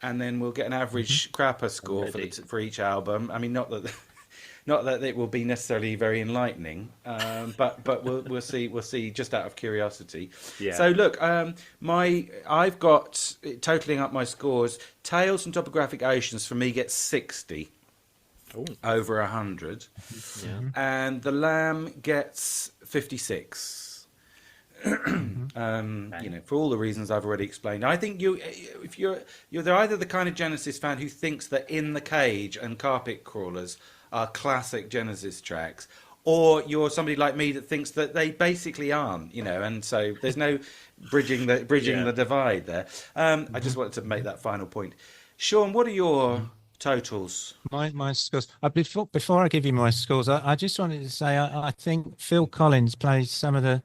And then we'll get an average crapper score for each album. I mean, not that it will be necessarily very enlightening, but we'll see just out of curiosity. Yeah. So look, I've got, totaling up my scores, Tales and Topographic Oceans for me gets 60 over 100, and The Lamb gets 56. You know, for all the reasons I've already explained. I think you're either the kind of Genesis fan who thinks that In the Cage and Carpet Crawlers are classic Genesis tracks, or you're somebody like me that thinks that they basically aren't, you know, and so there's no bridging the divide there. I just wanted to make that final point. Shaun, what are your totals? My scores. Before I give you my scores, I just wanted to say I think Phil Collins plays some of the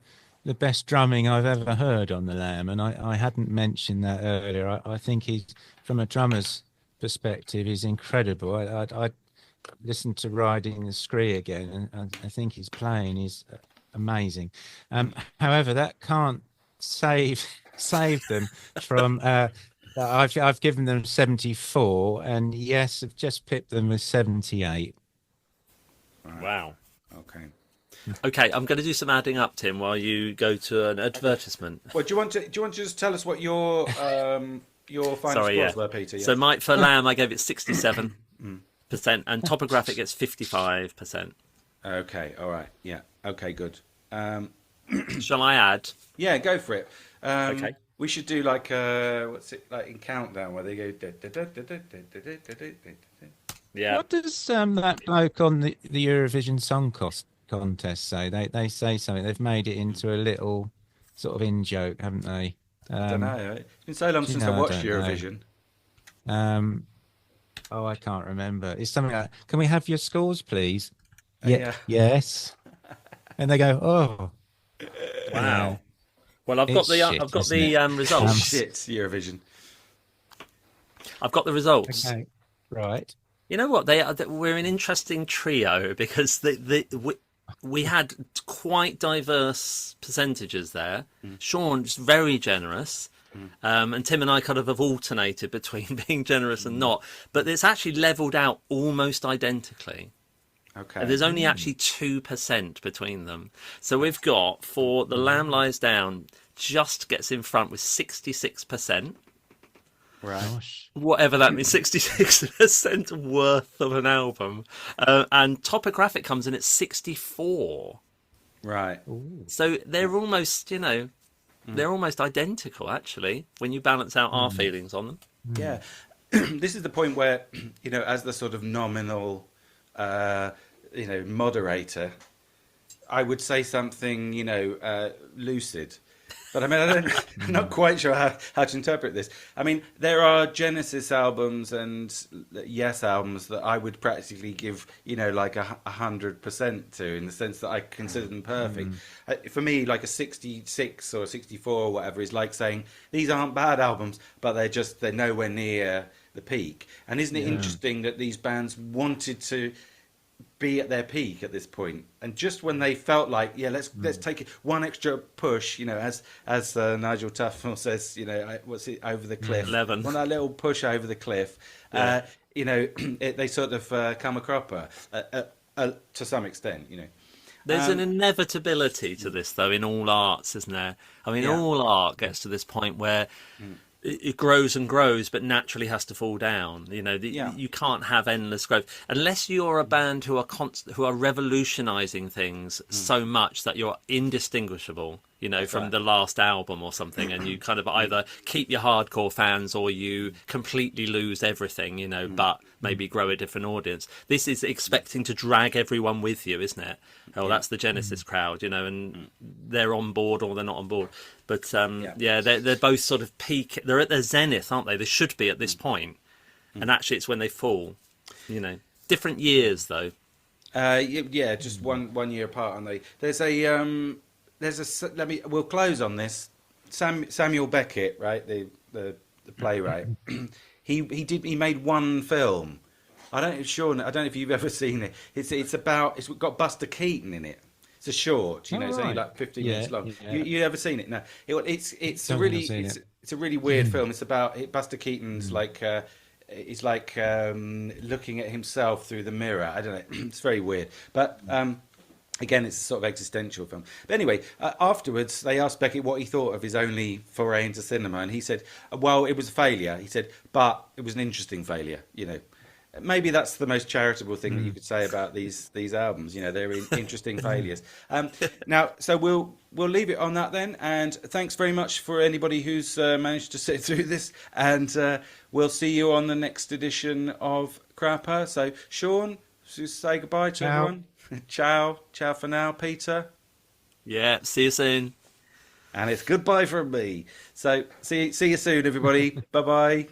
best drumming I've ever heard on The Lamb, and I hadn't mentioned that earlier. I think he's, from a drummer's perspective, he's incredible. I listened to Riding the Scree again, and I think his playing is amazing. However, that can't save them from. I've given them 74, and yes, I've just pipped them with 78. Right. Wow. Okay. Okay, I'm going to do some adding up, Tim, while you go to an advertisement. Well, do you want to just tell us what your final scores were, Peter? Yeah. So for Lamb, I gave it 67%, and Topographic gets 55%. Okay. All right. Yeah. Okay. Good. Shall I add? Yeah. Go for it. Okay. We should do like what's it like in Countdown where they go. Yeah. What does that bloke on the Eurovision Song Contest say? They say something. They've made it into a little sort of in joke, haven't they? I don't know. It's been so long since I watched Eurovision. Oh, I can't remember. It's something like, can we have your scores, please? Yeah. Yes. And they go, oh. Wow. Well, I've got the results. Shit, Eurovision. I've got the results. Okay. Right. You know what? We're an interesting trio because we had quite diverse percentages there. Shaun's very generous, and Tim and I kind of have alternated between being generous and not. But it's actually levelled out almost identically. Okay. And there's only actually 2% between them. So we've got, for The Lamb Lies Down, just gets in front with 66%. Right. Gosh. Whatever that means, 66% worth of an album. And Topographic comes in at 64. Right. Ooh. So they're almost, they're almost identical, actually, when you balance out our feelings on them. Yeah. This is the point where, as the sort of nominal, moderator, I would say something, lucid. But I mean, I'm not quite sure how to interpret this. I mean, there are Genesis albums and Yes albums that I would practically give, like 100% to, in the sense that I consider them perfect. For me, like a 66 or 64 or whatever is like saying these aren't bad albums, but they're nowhere near the peak. And isn't it interesting that these bands wanted to be at their peak at this point, and just when they felt like, let's take it one extra push, as Nigel Tufnell says, what's it, over the cliff, 11. One that little push over the cliff, they sort of come a cropper to some extent, There's an inevitability to this, though, in all arts, isn't there? I mean, all art gets to this point where it grows and grows, but naturally has to fall down. You know, Yeah. you can't have endless growth unless you're a band who are who are revolutionising things so much that you're indistinguishable. You know, from right. the last album or something, and you kind of either keep your hardcore fans or you completely lose everything. You know, but maybe grow a different audience. This is expecting to drag everyone with you, isn't it? Oh, that's the Genesis crowd, you know, and they're on board or they're not on board. But yeah, they're both sort of peak. They're at their zenith, aren't they? They should be at this point. And actually, it's when they fall. You know, different years though. Yeah, just one year apart, aren't they? We'll close on this. Samuel Beckett, right, the playwright. he made one film. Sean, I don't know if you've ever seen it. It's got Buster Keaton in it. It's a short, you know. It's only like 15 minutes long. Yeah. You ever seen it? No. It's a Don't really think I've seen it's a really weird film. It's about Buster Keaton's he's like looking at himself through the mirror. I don't know. It's very weird, but again, it's a sort of existential film. But anyway, afterwards, they asked Beckett what he thought of his only foray into cinema, and he said, "Well, it was a failure." He said, "But it was an interesting failure." You know, maybe that's the most charitable thing that you could say about these albums. You know, they're interesting failures. Now, so we'll leave it on that then. And thanks very much for anybody who's managed to sit through this. And we'll see you on the next edition of Crapper. So, Sean, just say goodbye to everyone. Ciao for now, Peter. Yeah, see you soon. And it's goodbye from me. So see you soon, everybody. Bye bye.